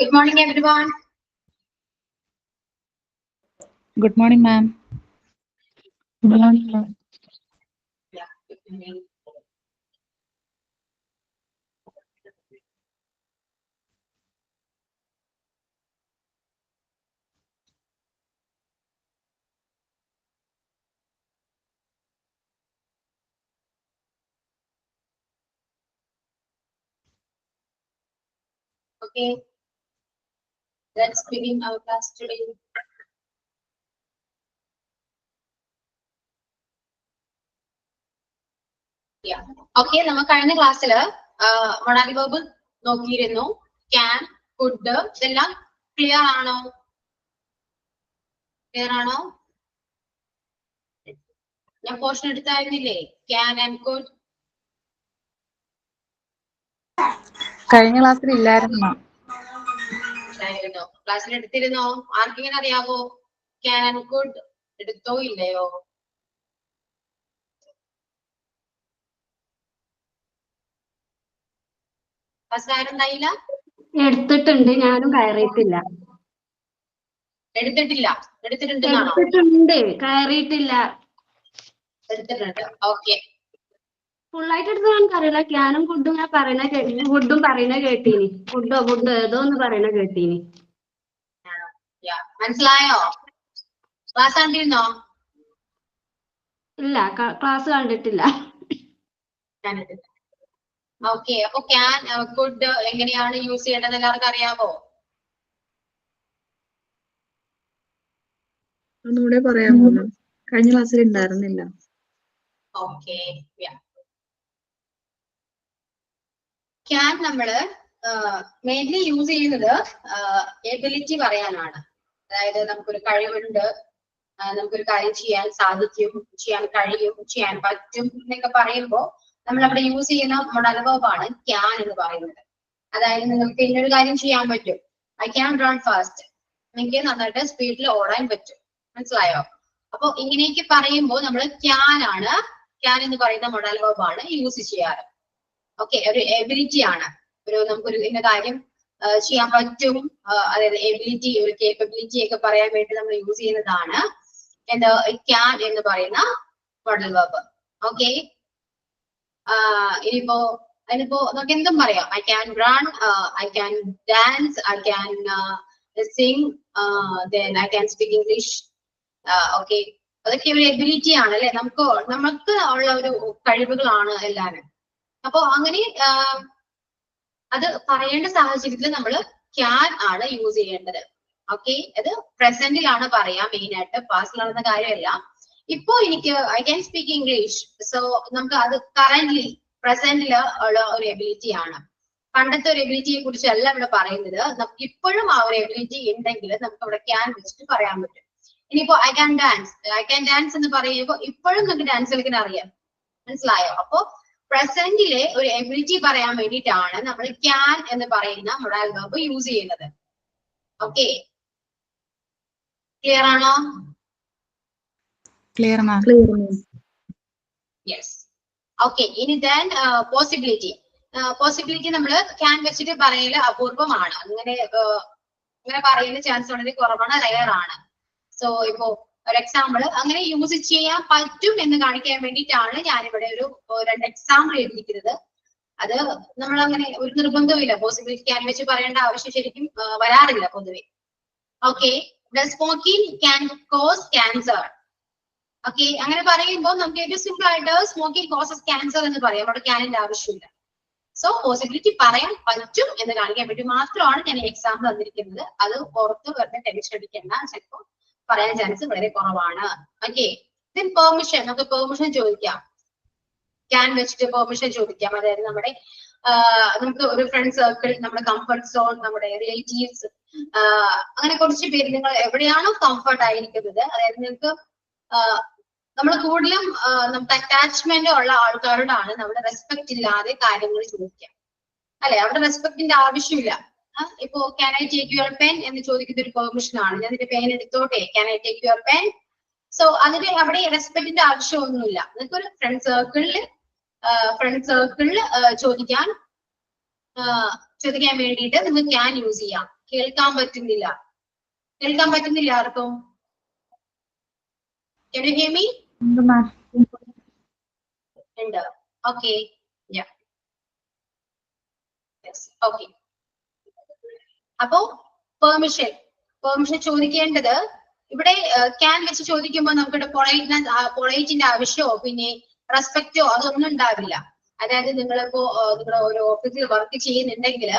Good morning, everyone. Good morning, ma'am. Good morning, ma'am. Yeah, good morning. Okay, let's begin our class today. Yeah. Okay, നമ്മൾ കഴിഞ്ഞ ക്ലാസ്സിൽ മൊഡാലി verb നോക്കിയിരുന്നു. Can, could ഇതെല്ലാം clear ആണോ? Clear ആണോ? ഞാൻ portion എടുത്തായിരുന്നില്ലേ? Can and could. കഴിഞ്ഞ ക്ലാസ്സിൽ ഇല്ലായിരുന്നു. ക്ലാസ്സിൽ എടുത്തിരുന്നോ? ആർക്കിങ്ങനെ അറിയാവോ? Can and could എടുത്തോ ഇല്ലയോ? ക്ലാസ്സിൽ ആരുണ്ടായില്ല? എടുത്തിട്ടുണ്ട്, ഞാനും കയറിയിട്ടില്ല. എടുത്തിട്ടില്ല, എടുത്തിട്ടുണ്ടെന്നാണോ? എടുത്തിട്ടുണ്ട്, കയറിയിട്ടില്ല. എടുത്തിട്ടുണ്ട്. ഓക്കെ, ഫുള്ളായിട്ട് എടുത്ത് നമുക്കറിയില്ല. ക്യാനും ഫുഡും ഞാൻ പറയുന്ന ഫുഡും പറയുന്ന കേട്ടീനി. ഫുഡ് ഏതോ ഒന്ന് പറയുന്ന കേട്ടീനി. മനസ്സിലായോ? ക്ലാസ് കണ്ടിരുന്നോ? ഇല്ല, ക്ലാസ് കണ്ടിട്ടില്ല. ഓക്കെ, അപ്പൊ ക്യാൻ കുഡ് എങ്ങനെയാണ് യൂസ് ചെയ്യേണ്ടത് എല്ലാവർക്കും അറിയാമോ? ഒന്നുകൂടെ പറയാമോ? കഴിഞ്ഞ ക്ലാസ്സിൽ ഉണ്ടായിരുന്നില്ല. ഓക്കെ, ക്യാൻ നമ്മള് മെയിൻലി യൂസ് ചെയ്യുന്നത് എബിലിറ്റി പറയാനാണ്. അതായത് നമുക്കൊരു കഴിവുണ്ട്, നമുക്കൊരു കാര്യം ചെയ്യാൻ സാധിക്കും, ചെയ്യാൻ കഴിയും, ചെയ്യാൻ പറ്റും എന്നൊക്കെ പറയുമ്പോൾ നമ്മൾ അവിടെ യൂസ് ചെയ്യുന്ന മൊഡൽ വെർബാണ് ക്യാൻ എന്ന് പറയുന്നത്. അതായത് നിങ്ങൾക്ക് ഇന്നൊരു കാര്യം ചെയ്യാൻ പറ്റും. I can run fast. എനിക്ക് നന്നായിട്ട് സ്പീഡിൽ ഓടാൻ പറ്റും. മനസ്സിലായോ? അപ്പൊ ഇങ്ങനെയൊക്കെ പറയുമ്പോൾ നമ്മൾ ക്യാൻ എന്ന് പറയുന്ന മൊഡൽ വെർബാണ് യൂസ് ചെയ്യാറ്. ഓക്കെ, ഒരു എബിലിറ്റി ആണ്. നമുക്കൊരു ഇന്ന കാര്യം ചെയ്യാൻ പറ്റും, അതായത് എബിലിറ്റി, ഒരു കേപ്പബിലിറ്റി ഒക്കെ പറയാൻ വേണ്ടി നമ്മൾ യൂസ് ചെയ്യുന്നതാണ് ക്യാൻ എന്ന് പറയുന്ന മൊഡൽ വെർബ്. ഓക്കെ, ഇനിയിപ്പോ നമുക്ക് എന്തും പറയാം. I can run, I can dance, I can sing, then I can speak English. Okay, അതൊക്കെ ഒരു എബിലിറ്റി ആണ് അല്ലെ, നമുക്ക് ഉള്ള ഒരു കഴിവുകളാണ് എല്ലാവരും. അപ്പൊ അങ്ങനെ അത് പറയേണ്ട സാഹചര്യത്തിൽ നമ്മൾ ക്യാൻ ആണ് യൂസ് ചെയ്യേണ്ടത്. ഓക്കെ, അത് പ്രസന്റിലാണ് പറയാം മെയിൻ ആയിട്ട്, പാസ്റ്റിലാണെന്ന കാര്യമല്ല. ഇപ്പോ എനിക്ക് I can speak English, so നമുക്ക് അത് കറന്റ്ലി പ്രസന്റില് ഉള്ള ഒരു എബിലിറ്റി ആണ്. പണ്ടത്തെ ഒരു എബിലിറ്റിയെ കുറിച്ചല്ല ഇവിടെ പറയുന്നത്. നമുക്ക് ഇപ്പോഴും ആ ഒരു എബിലിറ്റി ഉണ്ടെങ്കിൽ നമുക്ക് ഇവിടെ ക്യാൻ വെച്ചിട്ട് പറയാൻ പറ്റും. ഇനിയിപ്പോ ഐ ക്യാൻ ഡാൻസ് എന്ന് പറയുമ്പോൾ ഇപ്പോഴും നമുക്ക് ഡാൻസ് കളിക്കാൻ അറിയാം. മനസ്സിലായോ? അപ്പോ പ്രസന്റിലെ ഒരു എബിലിറ്റി പറയാൻ വേണ്ടിയിട്ടാണ് നമ്മൾ ക്യാൻ എന്ന് പറയുന്ന മൊഡൽ വെർബ് യൂസ് ചെയ്യുന്നത്. ഓക്കെ, ക്ലിയർ ആണോ? ക്ലിയർ മാം. യെസ്. ഓക്കെ, ഇനി ദെൻ പോസിബിലിറ്റി നമ്മൾ ക്യാൻ വെച്ചിട്ട് പറയല് അപൂർവമാണ്. അങ്ങനെ പറയുന്ന ചാൻസ് വളരെ കുറവാണ്, റെയർ ആണ്. സോ ഇപ്പോ ഒരു എക്സാമ്പിൾ അങ്ങനെ യൂസ് ചെയ്യാൻ പറ്റും എന്ന് കാണിക്കാൻ വേണ്ടിയിട്ടാണ് ഞാനിവിടെ ഒരു 2 എക്സാമ്പിൾ എഴുതിയിരിക്കുന്നത്. അത് നമ്മൾ അങ്ങനെ ഒരു നിർബന്ധമില്ല, പോസിബിലിറ്റി ക്യാൻ വെച്ച് പറയേണ്ട ആവശ്യം ശരിക്കും വരാറില്ല പൊതുവെ. Okay, smoking can cos cancer. Okay, അങ്ങനെ പറയുമ്പോൾ നമുക്ക് ഏറ്റവും സിമ്പിൾ ആയിട്ട് സ്മോക്കിംഗ് കോസസ് ക്യാൻസർ എന്ന് പറയാം. അവിടെ ക്യാനിന്റെ ആവശ്യമില്ല. സോ പോസിബിലിറ്റി പറയാൻ പറ്റും എന്ന് കാണിക്കാൻ വേണ്ടി മാത്രമാണ് ഞാൻ എക്സാമ്പിൾ തന്നിരിക്കുന്നത്. അത് പുറത്ത് വെറുതെ ടെൻഷൻ അടിക്കേണ്ട, ചിലപ്പോൾ പറയാൻ ചാൻസ് വളരെ കുറവാണ്. ഓക്കെ, ദെൻ പെർമിഷൻ, നമുക്ക് പെർമിഷൻ ചോദിക്കാം. ക്യാൻ വെച്ചിട്ട് പെർമിഷൻ ചോദിക്കാം. അതായത് നമുക്ക് ഒരു ഫ്രണ്ട് സർക്കിൾ, നമ്മുടെ കംഫർട്ട് സോൺ, നമ്മുടെ റിലേറ്റീവ്സ്, അങ്ങനെ കുറച്ച് പേര് നിങ്ങൾ എവിടെയാണോ കംഫർട്ട് ആയിരിക്കുന്നത്, അതായത് നിങ്ങൾക്ക് നമ്മൾ കൂടുതലും നമുക്ക് അറ്റാച്ച്മെന്റ് ഉള്ള ആൾക്കാരോടാണ് നമ്മൾ റെസ്പെക്ട് ഇല്ലാതെ കാര്യങ്ങൾ ചോദിക്കാം അല്ലെ. അവിടെ റെസ്പെക്ടിന്റെ ആവശ്യമില്ല. ഇപ്പോ can I take your pen എന്ന് ചോദിക്കുന്ന ഒരു പെർമിഷൻ ആണ്. ഞാൻ നിന്റെ പെൻ എടുത്തോട്ടെ, can I take your pen. So അവിടെ റെസ്പെക്ടിന്റെ ആവശ്യമൊന്നുമില്ല. നിങ്ങൾക്ക് ഒരു ഫ്രണ്ട് സർക്കിളിൽ ചോദിക്കാൻ വേണ്ടിയിട്ട് നിങ്ങൾക്ക് ക്യാൻ യൂസ് ചെയ്യാം. കേൾക്കാൻ പറ്റുന്നില്ല. കേൾക്കാൻ പറ്റുന്നില്ല ആർക്കും? Can you hear me? ഉണ്ട്. Okay. Yeah. Yes. Okay. അപ്പോ പെർമിഷൻ ചോദിക്കേണ്ടത് ഇവിടെ ക്യാൻ വെച്ച് ചോദിക്കുമ്പോൾ നമുക്കിവിടെ പൊളൈറ്റിന്റെ ആവശ്യമോ പിന്നെ റെസ്പെക്റ്റോ അതൊന്നും ഉണ്ടാവില്ല. അതായത് നിങ്ങളിപ്പോ നിങ്ങൾ ഒരു ഓഫീസിൽ വർക്ക് ചെയ്യുന്നുണ്ടെങ്കിൽ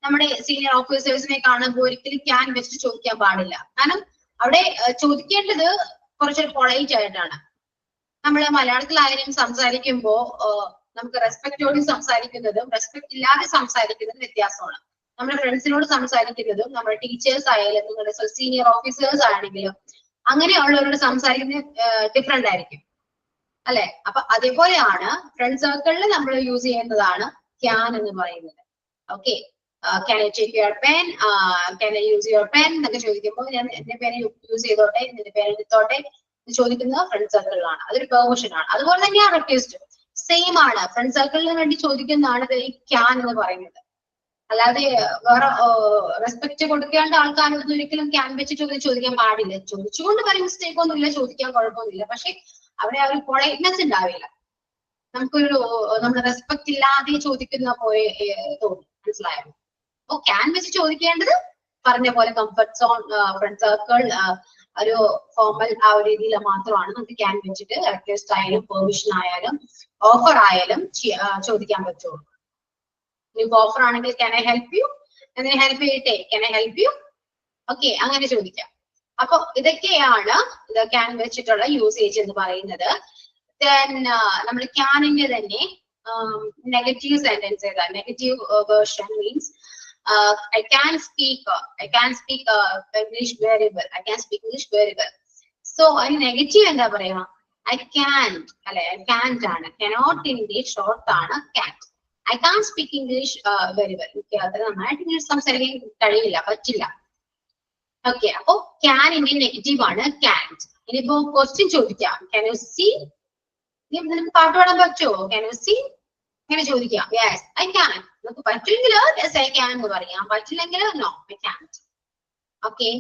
നമ്മുടെ സീനിയർ ഓഫീസേഴ്സിനെ കാണുമ്പോൾ ഒരിക്കലും ക്യാൻ വെച്ച് ചോദിക്കാൻ പാടില്ല. കാരണം അവിടെ ചോദിക്കേണ്ടത് കുറച്ചൊരു പൊളൈറ്റ് ആയിട്ടാണ്. നമ്മൾ മലയാളത്തിലായാലും സംസാരിക്കുമ്പോ നമുക്ക് റെസ്പെക്റ്റോട് സംസാരിക്കുന്നതും റെസ്പെക്ട് ഇല്ലാതെ സംസാരിക്കുന്നതും വ്യത്യാസമാണ്. നമ്മുടെ ഫ്രണ്ട്സിനോട് സംസാരിക്കുന്നതും നമ്മുടെ ടീച്ചേഴ്സ് ആയാലും നിങ്ങളുടെ സീനിയർ ഓഫീസേഴ്സ് ആണെങ്കിലും അങ്ങനെയുള്ളവരോട് സംസാരിക്കുന്നത് ഡിഫറെന്റ് ആയിരിക്കും അല്ലെ. അപ്പൊ അതേപോലെയാണ് ഫ്രണ്ട് സർക്കിളിൽ നമ്മൾ യൂസ് ചെയ്യുന്നതാണ് ക്യാൻ എന്ന് പറയുന്നത്. Okay, can I take your pen, can I use your pen എന്നൊക്കെ ചോദിക്കുമ്പോൾ ഞാൻ എന്റെ പേര് യൂസ് ചെയ്തോട്ടെ, നിന്റെ പേര് എടുത്തോട്ടെ ചോദിക്കുന്നത് ഫ്രണ്ട് സർക്കിളിലാണ്. അതൊരു പെർമിഷൻ ആണ്. അതുപോലെ തന്നെയാണ് റിക്വസ്റ്റ്, സെയിം ആണ്. ഫ്രണ്ട് സർക്കിളിന് വേണ്ടി ചോദിക്കുന്നതാണ് ഈ ക്യാൻ എന്ന് പറയുന്നത്. അല്ലാതെ വേറെ റെസ്പെക്ട് കൊടുക്കേണ്ട ആൾക്കാരൊന്നും ഒരിക്കലും ക്യാൻ വെച്ച് ചോദിക്കാൻ പാടില്ല. ചോദിച്ചുകൊണ്ട് വരെ മിസ്റ്റേക്ക് ഒന്നുമില്ല, ചോദിക്കാൻ കുഴപ്പമൊന്നുമില്ല. പക്ഷെ അവിടെ ആ ഒരു പൊളൈറ്റ്നെസ് ഉണ്ടാവില്ല. നമുക്കൊരു നമ്മുടെ റെസ്പെക്ട് ഇല്ലാതെ ചോദിക്കുന്ന പോലെ തോന്നും. മനസ്സിലായോ? അപ്പൊ ക്യാൻ വെച്ച് ചോദിക്കേണ്ടത് പറഞ്ഞ പോലെ കംഫർട്ട് സോൺ, ഫ്രണ്ട് സർക്കിൾ, ഒരു ഫോർമൽ ആ ഒരു രീതിയിൽ മാത്രമാണ് നമുക്ക് ക്യാൻ വെച്ചിട്ട് റിക്വസ്റ്റ് ആയാലും പെർമിഷൻ ആയാലും ഓഫർ ആയാലും ചോദിക്കാൻ പറ്റുള്ളൂ. ഇപ്പൊ ഓഫർ ആണെങ്കിൽ ക്യാൻ ഐ ഹെൽപ്പ് യു, എങ്ങനെ ഹെൽപ്പ് ചെയ്യട്ടെ, can I help you, okay, അങ്ങനെ ചോദിക്കാം. അപ്പൊ ഇതൊക്കെയാണ് ഇത് ക്യാൻ വെച്ചിട്ടുള്ള യൂസേജ് എന്ന് പറയുന്നത്. ദെൻ നമ്മൾ ക്യാനിന്റെ തന്നെ നെഗറ്റീവ് സെന്റൻസ് ഏതാ? Negative version means I can speak English very well. I can speak English very well. So അതിന് നെഗറ്റീവ് എന്താ പറയാ? I can't അല്ലെ, I can't ആണ്. Cannot ന്റെ ഷോർട്ട് ആണ് can't. I can't speak English very well. എനിക്ക് അത് നന്നായിട്ട് ഇംഗ്ലീഷ് സംസാരിക്കാൻ കഴിയില്ല, പറ്റില്ല. ഓക്കെ, അപ്പൊ ക്യാനിന്റെ നെഗറ്റീവ് ആണ് can't. ഇനിയിപ്പോ ക്വസ്റ്റ്യൻ ചോദിക്കാം, can you see? നിനക്ക് പാട്ട് പാടാൻ പറ്റുമോ? can you see? ഇങ്ങനെ ചോദിക്കാം. yes I can. നമുക്ക് പറ്റുമെങ്കിൽ yes I can എന്ന് പറയാം, പറ്റില്ലെങ്കിൽ no I can't. Okay,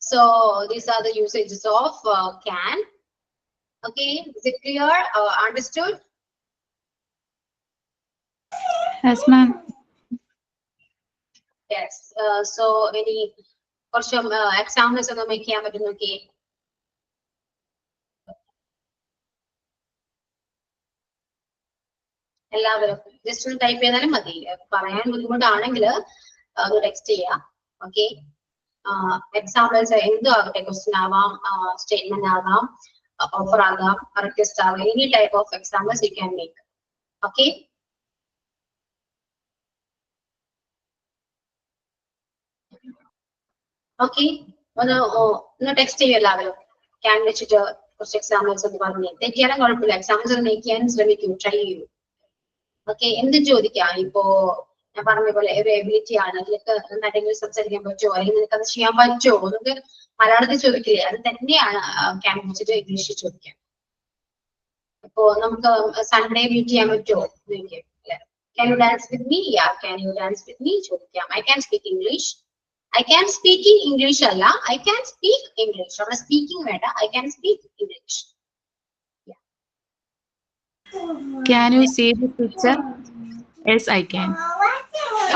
so these are the usages of can. Okay, is it clear? Understood? Yes, ma'am. Yes. So any കുറച്ച് എക്സാമ്പിൾസ് ഒന്ന് make ചെയ്യാൻ പറ്റും നോക്കിയേ. എല്ലാവരും ജസ്റ്റ് ഒന്ന് ടൈപ്പ് ചെയ്താലും മതി. പറയാൻ ബുദ്ധിമുട്ടാണെങ്കിൽ അത് ടെക്സ്റ്റ് ചെയ്യാം. ഓക്കെ, എക്സാമ്പിൾസ് എന്തും ആകട്ടെ, ക്വസ്റ്റ്യൻ ആവാം, സ്റ്റേറ്റ്മെന്റ് ആകാം, ഓഫർ ആകാം, റിക്വസ്റ്റ് ആകാം, any type of examples you can make. Okay, okay, ഒന്ന് ടെക്സ്റ്റ് ചെയ്യും എല്ലാവരും. ക്യാൻ വെച്ചിട്ട് കുറച്ച് എക്സാമ്പിൾസ് ഒന്ന് പറഞ്ഞേ. തെറ്റിയാലും കുഴപ്പമില്ല, എക്സാമ്പിൾസ് ഒന്ന് മേക്ക് ചെയ്യാൻ ശ്രമിക്കൂ, ട്രൈ ചെയ്യൂ. ഓക്കെ, എന്തും ചോദിക്കാം. ഇപ്പോ ഞാൻ പറഞ്ഞ പോലെ ഒരു എബിലിറ്റി ആണ്, നിനക്ക് നന്നായിട്ട് സംസാരിക്കാൻ പറ്റുമോ, അല്ലെങ്കിൽ നിനക്ക് അത് ചെയ്യാൻ പറ്റുമോ, നമുക്ക് മലയാളത്തിൽ ചോദിക്കില്ലേ, അത് തന്നെയാണ് ക്യാൻ വെച്ചിട്ട് ഇംഗ്ലീഷിൽ ചോദിക്കാം. ഇപ്പോ നമുക്ക് സൺഡേ മീറ്റ് ചെയ്യാൻ പറ്റുമോ ചോദിക്കാം. Can you dance with me? Yeah, can you dance with me ചോദിക്കാം. I can speak English. I can speak English അല്ല, ഐ ക്യാൻ സ്പീക്ക് ഇംഗ്ലീഷ്. അവിടെ സ്പീക്കിംഗ് വേണ്ട, I can speak English. Can you see the picture? Yes, I can.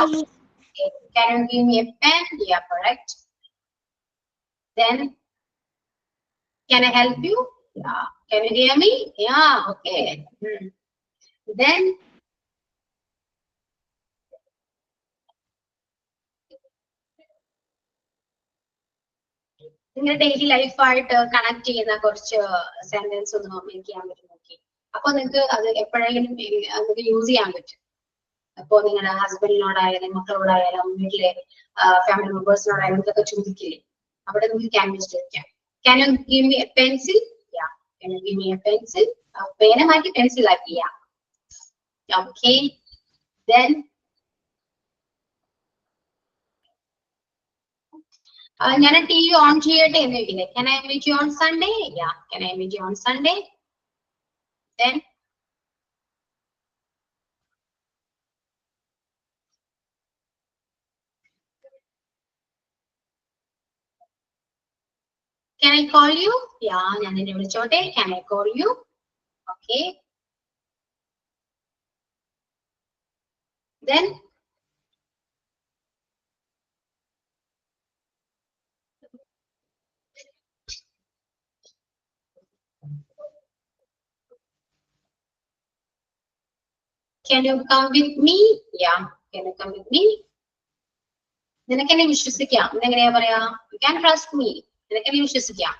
Okay. Can you give me a pen? Yeah, correct. Then, can I help you? Yeah. Can you hear me? Yeah, okay. Then, നിങ്ങളുടെ daily ലൈഫായിട്ട് connect ചെയ്യുന്ന കുറച്ച് sentence ഒന്ന് make ചെയ്യാൻ പറ്റും നോക്കി. അപ്പൊ നിങ്ങൾക്ക് അത് എപ്പോഴെങ്കിലും നിങ്ങൾക്ക് യൂസ് ചെയ്യാൻ പറ്റും. അപ്പോ നിങ്ങളുടെ ഹസ്ബൻഡിനോടായാലും മക്കളോടായാലും വീട്ടിലെ ഫാമിലി മെമ്പേഴ്സിനോടായാലും ഇതൊക്കെ ചോദിക്കില്ലേ, അവിടെ നിങ്ങൾക്ക് ക്യാൻ വെച്ച് ചോദിക്കാം. Can you give me a pencil? Yeah, can you give me a pencil? പേന മാറ്റി പെൻസിൽ ആക്കി. Yeah, okay. ദെൻ ഞാൻ ടി വി ഓൺ ചെയ്യട്ടെ എന്ന് ചോദിക്കില്ലേ, can I meet you on Sunday? Yeah, can I meet you on Sunday? Then Can I call you? Yeah, ഞാൻ നിന്നെ വിളിച്ചോട്ടെ. Can I call you? Okay. Then can you come with me? Yeah, can you come with me? നിനക്കെന്നെ വിശ്വസിക്കാം എന്നെങ്ങനെയാ പറയാ? You can trust me. നിനക്കെന്നെ വിശ്വസിക്കാം.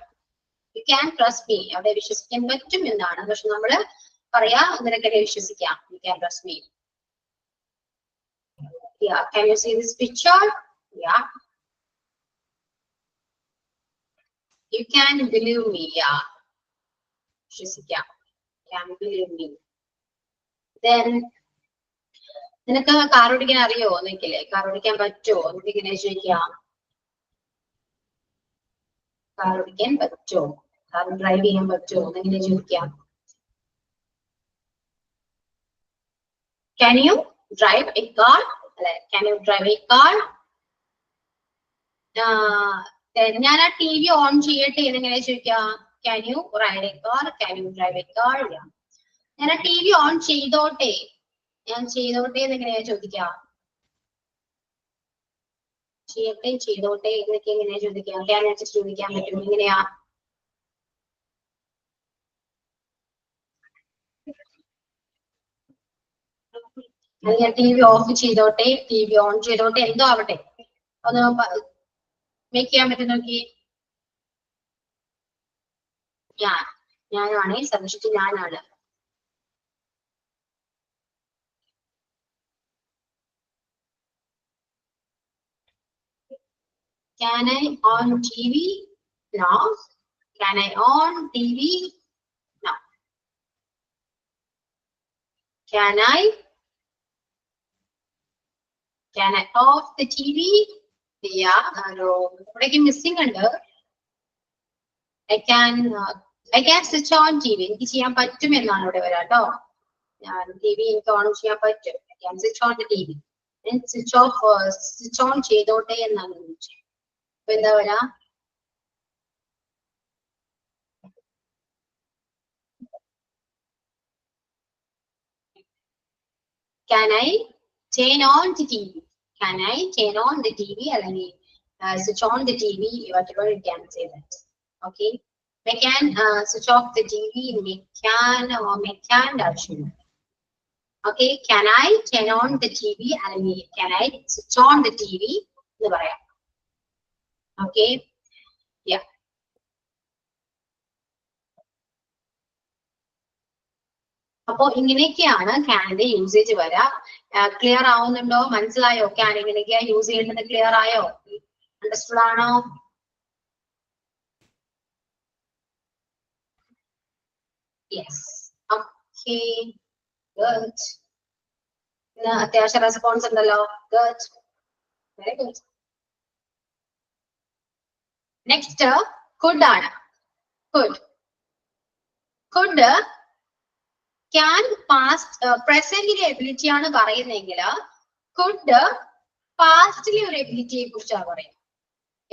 You can trust me. അവിടെ വിശ്വസിക്കാൻ പറ്റും എന്നാണ്. പക്ഷെ നമ്മള് പറയാ നിനക്കെന്നെ വിശ്വസിക്കാം. You can trust me. Yeah, can you see this picture? Yeah. You can believe me. Yeah. വിശ്വസിക്കാം. Can believe me. Then നിനക്ക് കാർ ഓടിക്കാൻ അറിയോ എന്നൊക്കെയല്ലേ? കാർ ഓടിക്കാൻ പറ്റുമോ എന്നൊക്കെ ഇങ്ങനെ ചോദിക്കാം. കാർ ഓടിക്കാൻ പറ്റുമോ? കാർ ഡ്രൈവ് ചെയ്യാൻ പറ്റുമോ എന്നെങ്ങനെ ചോദിക്കാം. Can you drive a car? അല്ലെ, can you drive a car? ഞാൻ ആ ടി വി ഓൺ ചെയ്യട്ടെ എന്നെങ്ങനെ ചോദിക്കാം. Can you ride a car? Can you drive a car? ഞാൻ ആ ടി വി ഓൺ ചെയ്തോട്ടെ, ഞാൻ ചെയ്തോട്ടെ എന്നെങ്ങനെയാ ചോദിക്കാം. ചെയ്തോട്ടെ എന്നൊക്കെ എങ്ങനെയാ ചോദിക്കാം. ക്യാൻ വെച്ചിട്ട് ചോദിക്കാൻ പറ്റും. എങ്ങനെയാ? അല്ലെങ്കിൽ ടി വി ഓഫ് ചെയ്തോട്ടെ, ടി വി ഓൺ ചെയ്തോട്ടെ, എന്തോ ആവട്ടെ, ഒന്ന് മേക്ക് ചെയ്യാൻ പറ്റും നോക്കി. ഞാനാണ് സബ്ജക്റ്റ്, ഞാനാണ്. Can I on TV? No. Can I on TV? No. Can I off the TV? Yeah, no. ഇവിടേക്ക് മിസ്സിംഗ് ഉണ്ട്. I can switch on TV. എനിക്ക് ചെയ്യാൻ പറ്റും എന്നാണ് ഇവിടെ വരാം കേട്ടോ. ഞാൻ TV എനിക്ക് ഓൺ ചെയ്യാൻ പറ്റും. I can switch on the TV. Switch on ചെയ്തോട്ടെ എന്നാണ് ചോദിച്ചത്. അപ്പൊ എന്താ വരാ? Can I turn on the TV? Can I turn on the TV? അല്ലെങ്കിൽ switch on the TV, whatever you can say that. Okay. We can switch off the TV. We can actually. Okay. Can I turn on the TV? അല്ലെങ്കിൽ can I switch on the TV? എന്ന് പറയാം. Okay. Yeah. അപ്പോ ഇങ്ങനെയൊക്കെയാണ് ക്യാനിന്റെ usage വരാ. Clear ആവുന്നുണ്ടോ? മനസ്സിലായോ? Can ഇങ്ങനെയൊക്കെയാ use ചെയ്യേണ്ടത്? Clear ആയോ? അണ്ടർസ്റ്റുഡ് ആണോ? യെസ്. Okay, good. അത്യാവശ്യം റെസ്പോൺസ് ഉണ്ടല്ലോ. Good, very good. Next could ആണ്. കുഡ് ക്യാൻ പാസ്റ്റ് പ്രസന്റിലെ എബിലിറ്റി ആണ് പറയുന്നെങ്കിൽ കുഡ് പാസ്റ്റിലെ ഒരു എബിലിറ്റിയെ കുറിച്ചാണ് പറയുന്നത്.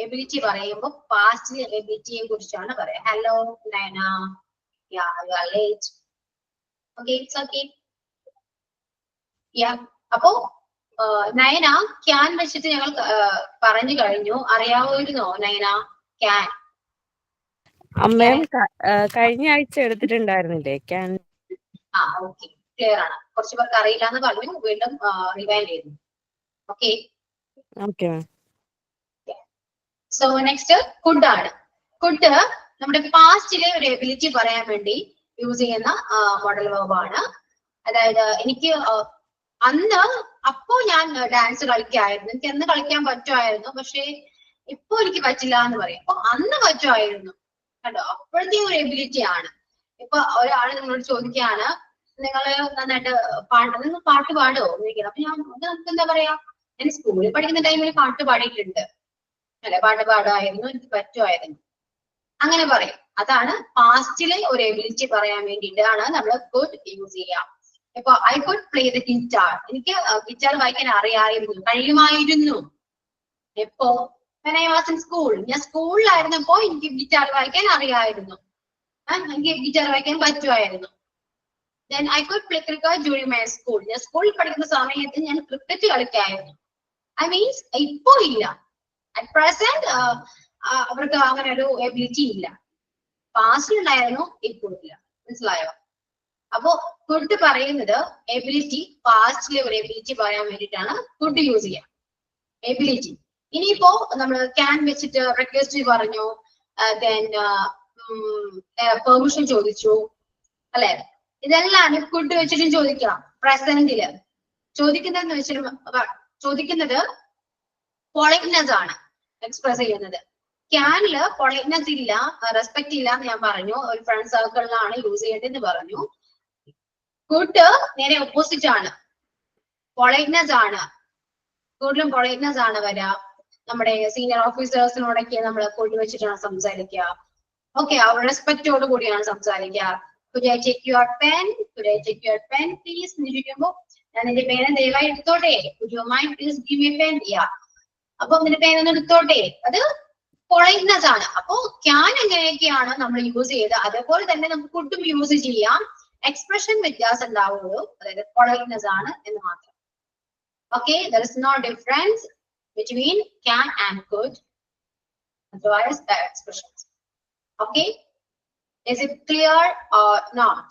എബിലിറ്റി പറയുമ്പോൾ പാസ്റ്റിലെ എബിലിറ്റിയെ കുറിച്ചാണ് പറയുക. Hello Nayana, yeah, you are late. Okay, it's okay. Yeah. അപ്പോ നയന ക്യാൻ വെച്ചിട്ട് ഞങ്ങൾ പറഞ്ഞു കഴിഞ്ഞു. അറിയാവുന്നോ നയന ക്യാൻ? അമ്മയും കഴിഞ്ഞ ആഴ്ച എടുത്തിട്ടുണ്ടായിരുന്നില്ലേ ക്യാൻ? ഓക്കെ, ക്ലിയർ ആണ്. കുറച്ച് പേർക്ക് അറിയില്ല എന്ന് പറഞ്ഞു, വീണ്ടും റിവൈൻഡ് ചെയ്തു. ഓക്കെ. സോ നെക്സ്റ്റ് കുഡ് ആണ്. കുഡ് നമ്മുടെ പാസ്റ്റിലെ ഒരു എബിലിറ്റി പറയാൻ വേണ്ടി യൂസ് ചെയ്യുന്ന മോഡൽ വെർബ് ആണ്. അതായത് എനിക്ക് അപ്പോ ഞാൻ ഡാൻസ് കളിക്കായിരുന്നു, എനിക്ക് അന്ന് കളിക്കാൻ പറ്റുമായിരുന്നു, പക്ഷെ ഇപ്പൊ എനിക്ക് പറ്റില്ല എന്ന് പറയും. അപ്പൊ അന്ന് പറ്റുമായിരുന്നു കണ്ടോ, അപ്പോഴത്തെ ഒരു എബിലിറ്റി ആണ്. ഇപ്പൊ ഒരാള് നിങ്ങളോട് ചോദിക്കുകയാണ്, നിങ്ങള് നന്നായിട്ട് നിങ്ങൾ പാട്ട് പാടുമോ ചോദിക്കുന്നത്. അപ്പൊ നമുക്ക് എന്താ പറയാ, ഞാൻ സ്കൂളിൽ പഠിക്കുന്ന ടൈമിൽ പാട്ട് പാടിയിട്ടുണ്ട്, അല്ലെ, പാട്ട് പാടുമായിരുന്നു, എനിക്ക് പറ്റുമായിരുന്നു, അങ്ങനെ പറയും. അതാണ് പാസ്റ്റിലെ ഒരു എബിലിറ്റി പറയാൻ വേണ്ടിയിട്ടാണ് നമ്മൾ കുഡ് യൂസ് ചെയ്യാം. ഇപ്പൊ I could play the guitar, എനിക്ക് ഗിറ്റാർ വായിക്കാൻ അറിയായിരുന്നു, കഴിയുമായിരുന്നു. എപ്പോ? when I was in school. ഞാൻ സ്കൂളിലായിരുന്നപ്പോ എനിക്ക് ഗിറ്റാർ വായിക്കാൻ അറിയായിരുന്നു. എനിക്ക് ഗിറ്റാർ വായിക്കാൻ പറ്റുമായിരുന്നു. Then I could play cricket during my school. ഞാൻ സ്കൂളിൽ പഠിക്കുന്ന സമയത്ത് ഞാൻ ക്രിക്കറ്റ് കളിക്കായിരുന്നു. I means ഇപ്പോ ഇല്ല. At present അവർക്ക് അങ്ങനെ ഒരു എബിലിറ്റി ഇല്ല. പാസ്റ്റിൽ ഉണ്ടായിരുന്നു, ഇപ്പോ ഇല്ല. മനസ്സിലായോ? അപ്പോ കുഡ് പറയുന്നത് എബിലിറ്റി, പാസ്റ്റിലെ ഒരു എബിലിറ്റി പറയാൻ വേണ്ടിയിട്ടാണ് കുഡ് യൂസ് ചെയ്യാം. എബിലിറ്റി. ഇനിയിപ്പോ നമ്മൾ ക്യാൻ വെച്ചിട്ട് റിക്വസ്റ്റ് പറഞ്ഞു, ദെൻ പെർമിഷൻ ചോദിച്ചു, അല്ലെ? ഇതെല്ലാം കുഡ് വെച്ചിട്ടും ചോദിക്കാം. പ്രസന്റില് ചോദിക്കുന്നതെന്ന് വെച്ചിട്ട് ചോദിക്കുന്നത് പൊളൈറ്റ്നെസ് ആണ് എക്സ്പ്രസ് ചെയ്യുന്നത്. ക്യാനില് പൊളൈറ്റ്നെസ് ഇല്ല, റെസ്പെക്ട് ഇല്ല എന്ന് ഞാൻ പറഞ്ഞു. ഒരു ഫ്രണ്ട് സർക്കിളിലാണ് യൂസ് ചെയ്യേണ്ടതെന്ന് പറഞ്ഞു. കുഡ് നേരെ ഓപ്പോസിറ്റ് ആണ്, പൊളൈറ്റ്നെസ് ആണ്. കൂടുതലും പൊളൈറ്റ്നെസ് ആണ് വരാ. നമ്മുടെ സീനിയർ ഓഫീസേഴ്സിനോടൊക്കെ നമ്മൾ കുഡ് വെച്ചിട്ടാണ് സംസാരിക്കുക. ഓക്കെ, അവർ റെസ്പെക്റ്റോട് കൂടിയാണ് സംസാരിക്കുക. Could I take your pen? Could I take your pen, please? എന്ന് ചോദിക്കുമ്പോൾ ഞാൻ നിന്റെ പേന ദയവായി എടുത്തോട്ടെ. Would you mind please give me a pen? Yeah. അപ്പൊ നിന്റെ പേന ഒന്ന് എടുത്തോട്ടെ. അത് പൊളൈറ്റ്നെസ് ആണ്. അപ്പോ ക്യാൻ എങ്ങനെയൊക്കെയാണ് നമ്മൾ യൂസ് ചെയ്ത് അതേപോലെ തന്നെ നമുക്ക് കുഡും യൂസ് ചെയ്യാം. എക്സ്പ്രഷൻ വ്യത്യാസം ഉണ്ടാവുള്ളൂ, അതായത് പൊളൈറ്റ്നെസ് ആണ് എന്ന് മാത്രം. Okay, there is no difference between can and could. Otherwise, the expressions. Okay, is it clear or not?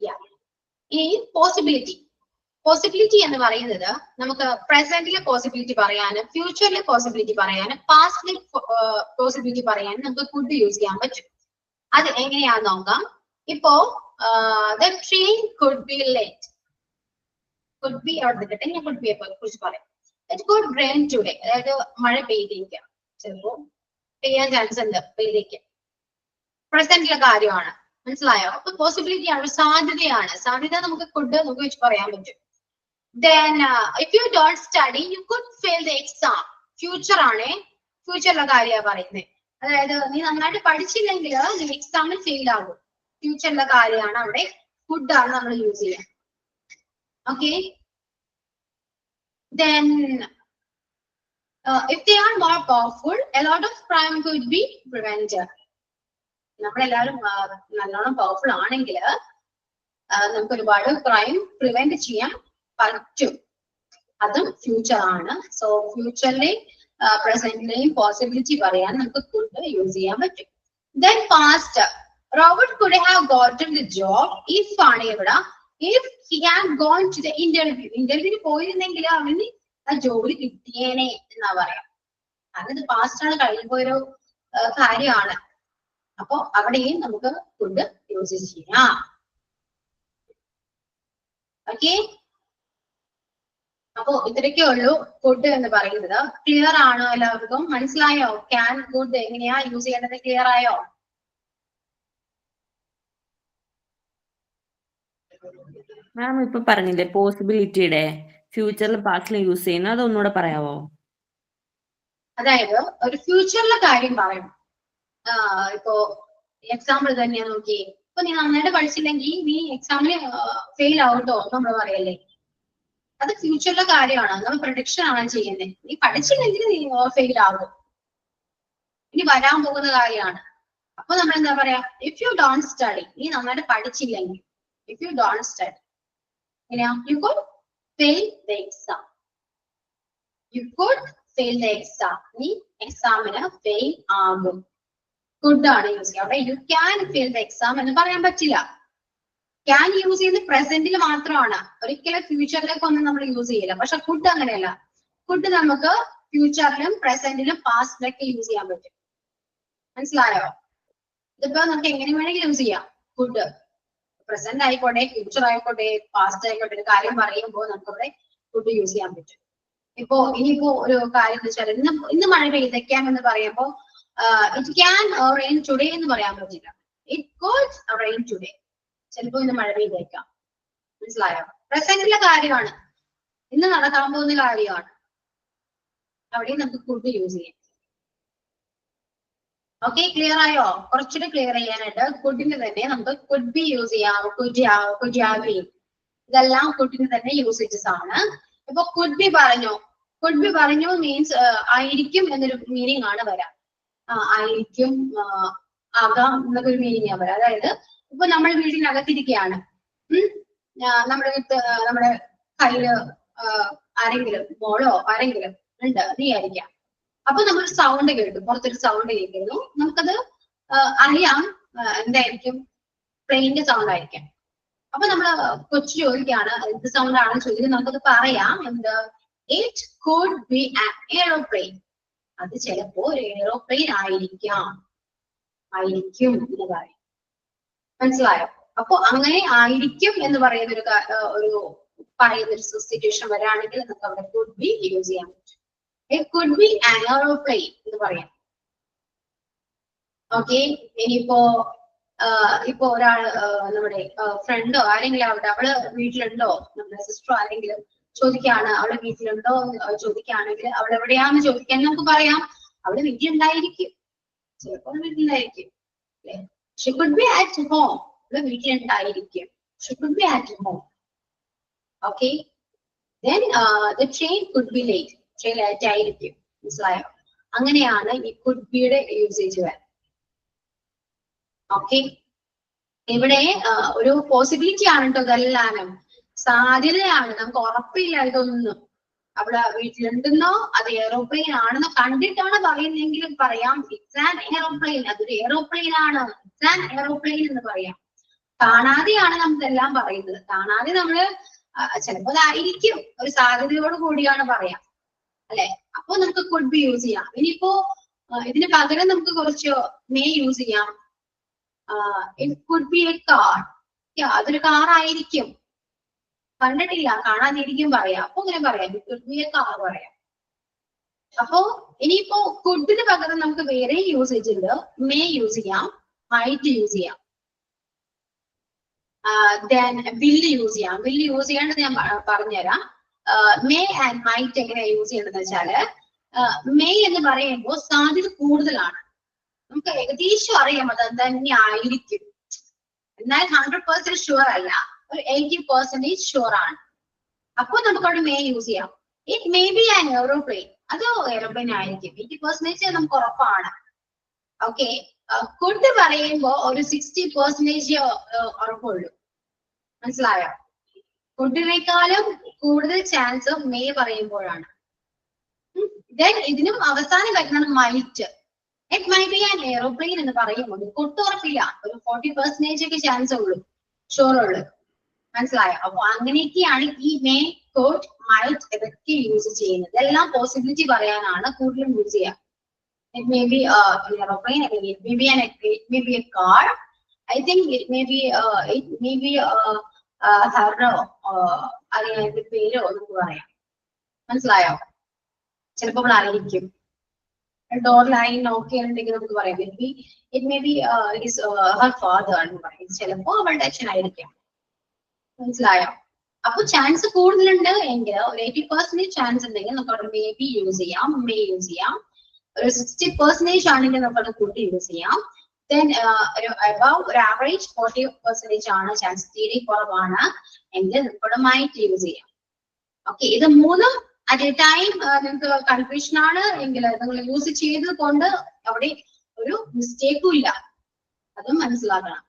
Yeah. ഈ പോസിബിലിറ്റി എന്ന് പറയുന്നത് നമുക്ക് പ്രസന്റിലെ പോസിബിലിറ്റി പറയാനും ഫ്യൂച്ചറിലെ പോസിബിലിറ്റി പറയാനും പാസ്റ്റിലെ പോസിബിലിറ്റി പറയാനും നമുക്ക് കുഡ് യൂസ് ചെയ്യാൻ പറ്റും. അത് എങ്ങനെയാന്ന് നോക്കാം. ഇപ്പോ the train could be late. Could be അവിടെ നിൽക്കട്ടെ, ഞാൻ could be കുറിച്ച് പറയാം. It could rain today. അതായത് മഴ പെയ്തേക്കാം, ചിലപ്പോ പെയ്യാൻ ചാൻസ് ഉണ്ട്, പെയ്തേക്കാം. പ്രസന്റിലെ കാര്യമാണ്, മനസ്സിലായോ? അപ്പൊ പോസിബിലിറ്റി ആണ്, സാധ്യതയാണ്. സാധ്യത നമുക്ക് കുഡ് നമുക്ക് വെച്ച് പറയാൻ പറ്റും. Then if you don't study, you could fail the exam. Future ആണ്, ഫ്യൂച്ചറിലെ കാര്യമാണ് പറയുന്നത്. അതായത് നീ നന്നായിട്ട് പഠിച്ചില്ലെങ്കിൽ നീ എക്സാമിൽ ഫെയിൽ ആകും. ഫ്യൂച്ചറിലെ കാര്യമാണ്, അവിടെ കുഡ് ആണ് നമ്മൾ യൂസ് ചെയ്യാൻ. Okay, then if they are more powerful, a lot of crime could be prevented. നമ്മളെല്ലാവരും നല്ലോണം പവർഫുൾ ആണെങ്കിൽ നമുക്ക് ഒരുപാട് ക്രൈം പ്രിവെന്റ് ചെയ്യാൻ പറ്റും. അതും ഫ്യൂച്ചർ ആണ്. സോ ഫ്യൂച്ചറിലെയും പ്രസന്റിലെയും പോസിബിലിറ്റി പറയാൻ നമുക്ക് കുഡ് യൂസ് ചെയ്യാൻ പറ്റും. Then past, Robert could have gotten the job if ആണ് ഇവിടെ, if he had gone to the interview. ഇന്റർവ്യൂവിന് പോയിരുന്നെങ്കിൽ അവന് ആ ജോലി കിട്ടിയേനെ എന്നാ പറയാം. അത് പാസ്റ്റ് ആണ്, കഴിഞ്ഞു പോയൊരു കാര്യമാണ്. അപ്പോ അവിടെയും നമുക്ക് കുഡ് യൂസ് ചെയ്യാം. ഓക്കെ, അപ്പോ ഇത്രയൊക്കെ ഉള്ളൂ കുഡ് എന്ന് പറയുന്നത്. ക്ലിയർ ആണോ എല്ലാവർക്കും? മനസ്സിലായോ? ക്യാൻ കുഡ് എങ്ങനെയാ യൂസ് ചെയ്യേണ്ടത്? ക്ലിയർ ആയോ? മാം ഇപ്പൊ പറഞ്ഞില്ലേ പോസിബിലിറ്റിയുടെ ഫ്യൂച്ചറിൽ പാസ്റ്റിൽ യൂസ് ചെയ്യുന്നത്, അതൊന്നുകൂടെ പറയാവോ? അതായത് ഒരു ഫ്യൂച്ചറിലെ കാര്യം പറയണം. ഇപ്പോ എക്സാമ്പിൾ തന്നെയാ നോക്കി. ഇപ്പൊ നീ നന്നായിട്ട് പഠിച്ചില്ലെങ്കിൽ നീ എക്സാമിന് ഫെയിൽ ആവട്ടോ നമ്മൾ പറയല്ലേ. അത് ഫ്യൂച്ചറിലെ കാര്യമാണ്, നമ്മൾ പ്രൊഡിക്ഷൻ ആണ് ചെയ്യുന്നത്. നീ പഠിച്ചില്ലെങ്കിൽ നീ ഫെയിൽ ആകും, ഇനി വരാൻ പോകുന്ന കാര്യമാണ്. അപ്പൊ നമ്മൾ എന്താ പറയാ? ഇഫ് യു ഡോണ്ട് സ്റ്റഡി, നീ നന്നായിട്ട് പഠിച്ചില്ലെങ്കിൽ, ഇഫ് യു ഡോണ്ട് സ്റ്റഡി എങ്ങനെയാ? You could fail the exam. You could fail the exam, നീ എക്സാമിന് ഫെയിൽ ആകും. കുഡ് ആണ് യൂസ് ചെയ്യുക. അവിടെ you can fail the exam എന്ന് പറയാൻ പറ്റില്ല. ക്യാൻ യൂസ് ചെയ്യുന്നത് പ്രസന്റിൽ മാത്രമാണ്, ഒരിക്കലും ഫ്യൂച്ചറിലേക്ക് ഒന്നും നമ്മൾ യൂസ് ചെയ്യില്ല. പക്ഷെ കുഡ് അങ്ങനെയല്ല. കുഡ് നമുക്ക് ഫ്യൂച്ചറിലും പ്രസന്റിലും പാസ്റ്റിലൊക്കെ യൂസ് ചെയ്യാൻ പറ്റും. മനസ്സിലായോ? ഇതിപ്പോ നമുക്ക് എങ്ങനെ വേണമെങ്കിലും യൂസ് ചെയ്യാം. കുഡ് പ്രസന്റ് ആയിക്കോട്ടെ, ഫ്യൂച്ചർ ആയിക്കോട്ടെ, പാസ്റ്റ് ആയിക്കോട്ടെ, ഒരു കാര്യം പറയുമ്പോൾ നമുക്കവിടെ കുഡ് യൂസ് ചെയ്യാൻ പറ്റും. ഇനിയിപ്പോ ഒരു കാര്യം എന്ന് വെച്ചാൽ ഇന്ന് മഴ പെയ്തേക്കാം എന്ന് പറയുമ്പോ ഇറ്റ് ക്യാൻ റെയിൻ ടുഡേ എന്ന് പറയാൻ പറ്റില്ല. ഇറ്റ് കുഡ് റെയിൻ ടുഡേ, ചിലപ്പോ ഇന്ന് മഴ പെയ്തേക്കാം. മനസ്സിലായോ? പ്രസന്റിലെ കാര്യമാണ്, ഇന്ന് നടക്കാൻ പോകുന്ന കാര്യമാണ്. അവിടെ നമുക്ക് കുഡ് യൂസ് ചെയ്യാം. ഓക്കെ, ക്ലിയർ ആയോ? കുറച്ചുകൂടി ക്ലിയർ ചെയ്യാനായിട്ട് കുഡിന് തന്നെ നമുക്ക് കുഡ് ബി യൂസ് ചെയ്യാം. കുഡ് ഹാവ് ബീൻ, ഇതെല്ലാം കുഡിന് തന്നെ യൂസേജസ് ആണ്. ഇപ്പൊ കുഡ് ബി പറഞ്ഞു മീൻസ് ആയിരിക്കും എന്നൊരു മീനിങ് ആണ് വരാം. ആയിരിക്കും, ആകാം എന്നൊക്കെ ഒരു മീനിങ് വരാം. അതായത് ഇപ്പൊ നമ്മൾ വീടിനകത്തിരിക്കുകയാണ്, നമ്മുടെ കയ്യില് ആരെങ്കിലും മോളോ ആരെങ്കിലും ഉണ്ട് വിചാരിക്കാം. അപ്പൊ നമ്മൾ സൗണ്ട് കേട്ടു, പുറത്തൊരു സൗണ്ട് കേൾക്കുന്നു, നമുക്കത് അറിയാം എന്തായിരിക്കും, പ്ലെയിന്റെ സൗണ്ട് ആയിരിക്കാം. അപ്പൊ നമ്മള് കൊച്ചു ചോദിക്കാണ് എന്ത് സൗണ്ട് ആണെന്ന് ചോദിക്കുന്നത്, നമുക്കത് പറയാം എന്ത്, it could be an aeroplane. അത് ചിലപ്പോ ഒരു എയറോപ്ലെയിൻ ആയിരിക്കും എന്ന് പറയും. മനസ്സിലായോ? അപ്പൊ അങ്ങനെ ആയിരിക്കും എന്ന് പറയുന്ന ഒരു സിറ്റുവേഷൻ വരാണെങ്കിൽ നമുക്ക് അവിടെ കുഡ് ബി യൂസ് ചെയ്യാൻ പറ്റും. It could be an aeroplane എന്ന് പറയാം. ഓക്കെ, ഇനിയിപ്പോ ഒരാൾ നമ്മുടെ ഫ്രണ്ടോ ആരെങ്കിലും ആവട്ടെ, അവള് വീട്ടിലുണ്ടോ, നമ്മുടെ സിസ്റ്ററോ ആരെങ്കിലും ചോദിക്കാണ് അവള് വീട്ടിലുണ്ടോ ചോദിക്കുകയാണെങ്കിൽ അവൾ എവിടെയാന്ന് ചോദിക്കാൻ നമുക്ക് പറയാം അവള് വീട്ടിലുണ്ടായിരിക്കും, ചിലപ്പോൾ വീട്ടിലുണ്ടായിരിക്കും അല്ലെ. She could be at home, അവള് വീട്ടിലുണ്ടായിരിക്കും. She could be at home. Okay, then the train could be late, train late ആയിരിക്കും. മനസ്സിലായോ? അങ്ങനെയാണ് ഈ കുഡ് ബിയുടെ യൂസേജ് വരാൻ. ഓക്കെ, ഇവിടെ ഒരു പോസിബിലിറ്റി ആണ് കേട്ടോ, ഇതെല്ലാനും സാധ്യതയാണ്, നമുക്ക് ഉറപ്പില്ല ഇതൊന്നും. അവിടെ വീട്ടിലുണ്ടെന്നോ അത് എയറോപ്ലെയിൻ ആണെന്നോ കണ്ടിട്ടാണ് പറയുന്നെങ്കിലും പറയാം ഇറ്റ്സ് ആൻ എയറോപ്ലെയിൻ, അതൊരു എയറോപ്ലെയിൻ ആണ്, ഇറ്റ്സ് ആൻ എയറോപ്ലെയിൻ എന്ന് പറയാം. കാണാതെയാണ് നമുക്കെല്ലാം പറയുന്നത്. കാണാതെ നമ്മള് ചിലപ്പോൾ അതായിരിക്കും, ഒരു സാധ്യതയോട് കൂടിയാണ് പറയാം അല്ലെ. അപ്പൊ നമുക്ക് കുഡ് ബി യൂസ് ചെയ്യാം. ഇനിയിപ്പോ ഇതിന് പകരം നമുക്ക് കുറച്ച് മേ യൂസ് ചെയ്യാം. It could be A car, അതൊരു കാർ ആയിരിക്കും, കണ്ടിട്ടില്ല കാണാതിരിക്കും പറയാം. അപ്പൊ ഇങ്ങനെ പറയാം it could be A car പറയാം. അപ്പോ ഇനിയിപ്പോ കുഡിന് പകരം നമുക്ക് വേറെ യൂസേജ് ഉണ്ട്. മേ യൂസ് ചെയ്യാം, മൈറ്റ് യൂസ് ചെയ്യാം, ദെൻ വില്ല് യൂസ് ചെയ്യാം. വില്ല് യൂസ് ചെയ്യേണ്ടത് ഞാൻ പറഞ്ഞുതരാം. മേ ആൻഡ് മൈറ്റ് എങ്ങനെയാ യൂസ് ചെയ്യേണ്ടതെന്ന് വെച്ചാല്, മേ എന്ന് പറയുമ്പോൾ സാധ്യത കൂടുതലാണ്, നമുക്ക് ഏകദേശം അറിയാം അത് തന്നെ ആയിരിക്കും, എന്നാൽ 100% ഷുവർ അല്ല, ഒരു 80% ഷുവർ ആണ്. അപ്പൊ നമുക്ക് അവിടെ മേ യൂസ് ചെയ്യാം. It may B an aeroplane, അതോ എയറോപ്ലെയിൻ ആയിരിക്കും, 80% നമുക്ക് ഉറപ്പാണ്. ഓക്കെ, കുഡ് പറയുമ്പോ ഒരു 60% ഉറപ്പുള്ളൂ. മനസ്സിലായോ? കുഡിനേക്കാളും കൂടുതൽ ചാൻസ് മേ പറയുമ്പോഴാണ്. ദെൻ ഇതിനും അവസാനം വരുന്നത് might. It my B an aeroplane എന്ന് പറയുമ്പോൾ കൊട്ടുറപ്പില്ല, ഒരു 40% ഒക്കെ ചാൻസ് ഉള്ളൂ, ഷുവർ ഉള്ളു. മനസ്സിലായോ? അപ്പൊ അങ്ങനെയൊക്കെയാണ് ഈ മേ, കോട്ട്, മൈറ്റ് ഇതൊക്കെ യൂസ് ചെയ്യുന്നത്. എല്ലാം പോസിബിലിറ്റി പറയാനാണ് കൂടുതലും യൂസ് ചെയ്യുക. It may be an aeroplane, it may be a car. I think it may be her അതിന്റെ പേരോ നമുക്ക് പറയാം. മനസ്സിലായോ? ചിലപ്പോൾ ആയിരിക്കും. ഡോർ ലൈൻ നോക്കി ഉണ്ടെങ്കിൽ നമുക്ക് പറയാം it may B her father എന്ന് പറയും. ചിലപ്പോ അവളുടെ അച്ഛനായിരിക്കാം. മനസ്സിലായോ? അപ്പൊ ചാൻസ് കൂടുതലുണ്ട് എങ്കിൽ ഒരു 80% ചാൻസ് ഉണ്ടെങ്കിൽ നമുക്ക് അവിടെ മേ ബി യൂസ് ചെയ്യാം, മേ യൂസ് ചെയ്യാം. ഒരു 60% ആണെങ്കിൽ നമുക്ക് കൂട്ടി യൂസ് ചെയ്യാം. ദെൻ ഒരു അബവ് ഒരു ആവറേജ് 40% ആണ് ചാൻസ്, തീരെ കുറവാണ് എങ്കിൽ നമുക്ക് മൈറ്റ് യൂസ് ചെയ്യാം. ഓക്കെ, ഇത് മൂന്നും അറ്റ് എ ടൈം നിങ്ങൾക്ക് കൺഫ്യൂഷൻ ആണ് എങ്കിൽ നിങ്ങൾ യൂസ് ചെയ്തത് കൊണ്ട് അവിടെ ഒരു മിസ്റ്റേക്കും ഇല്ല, അതും മനസ്സിലാക്കണം.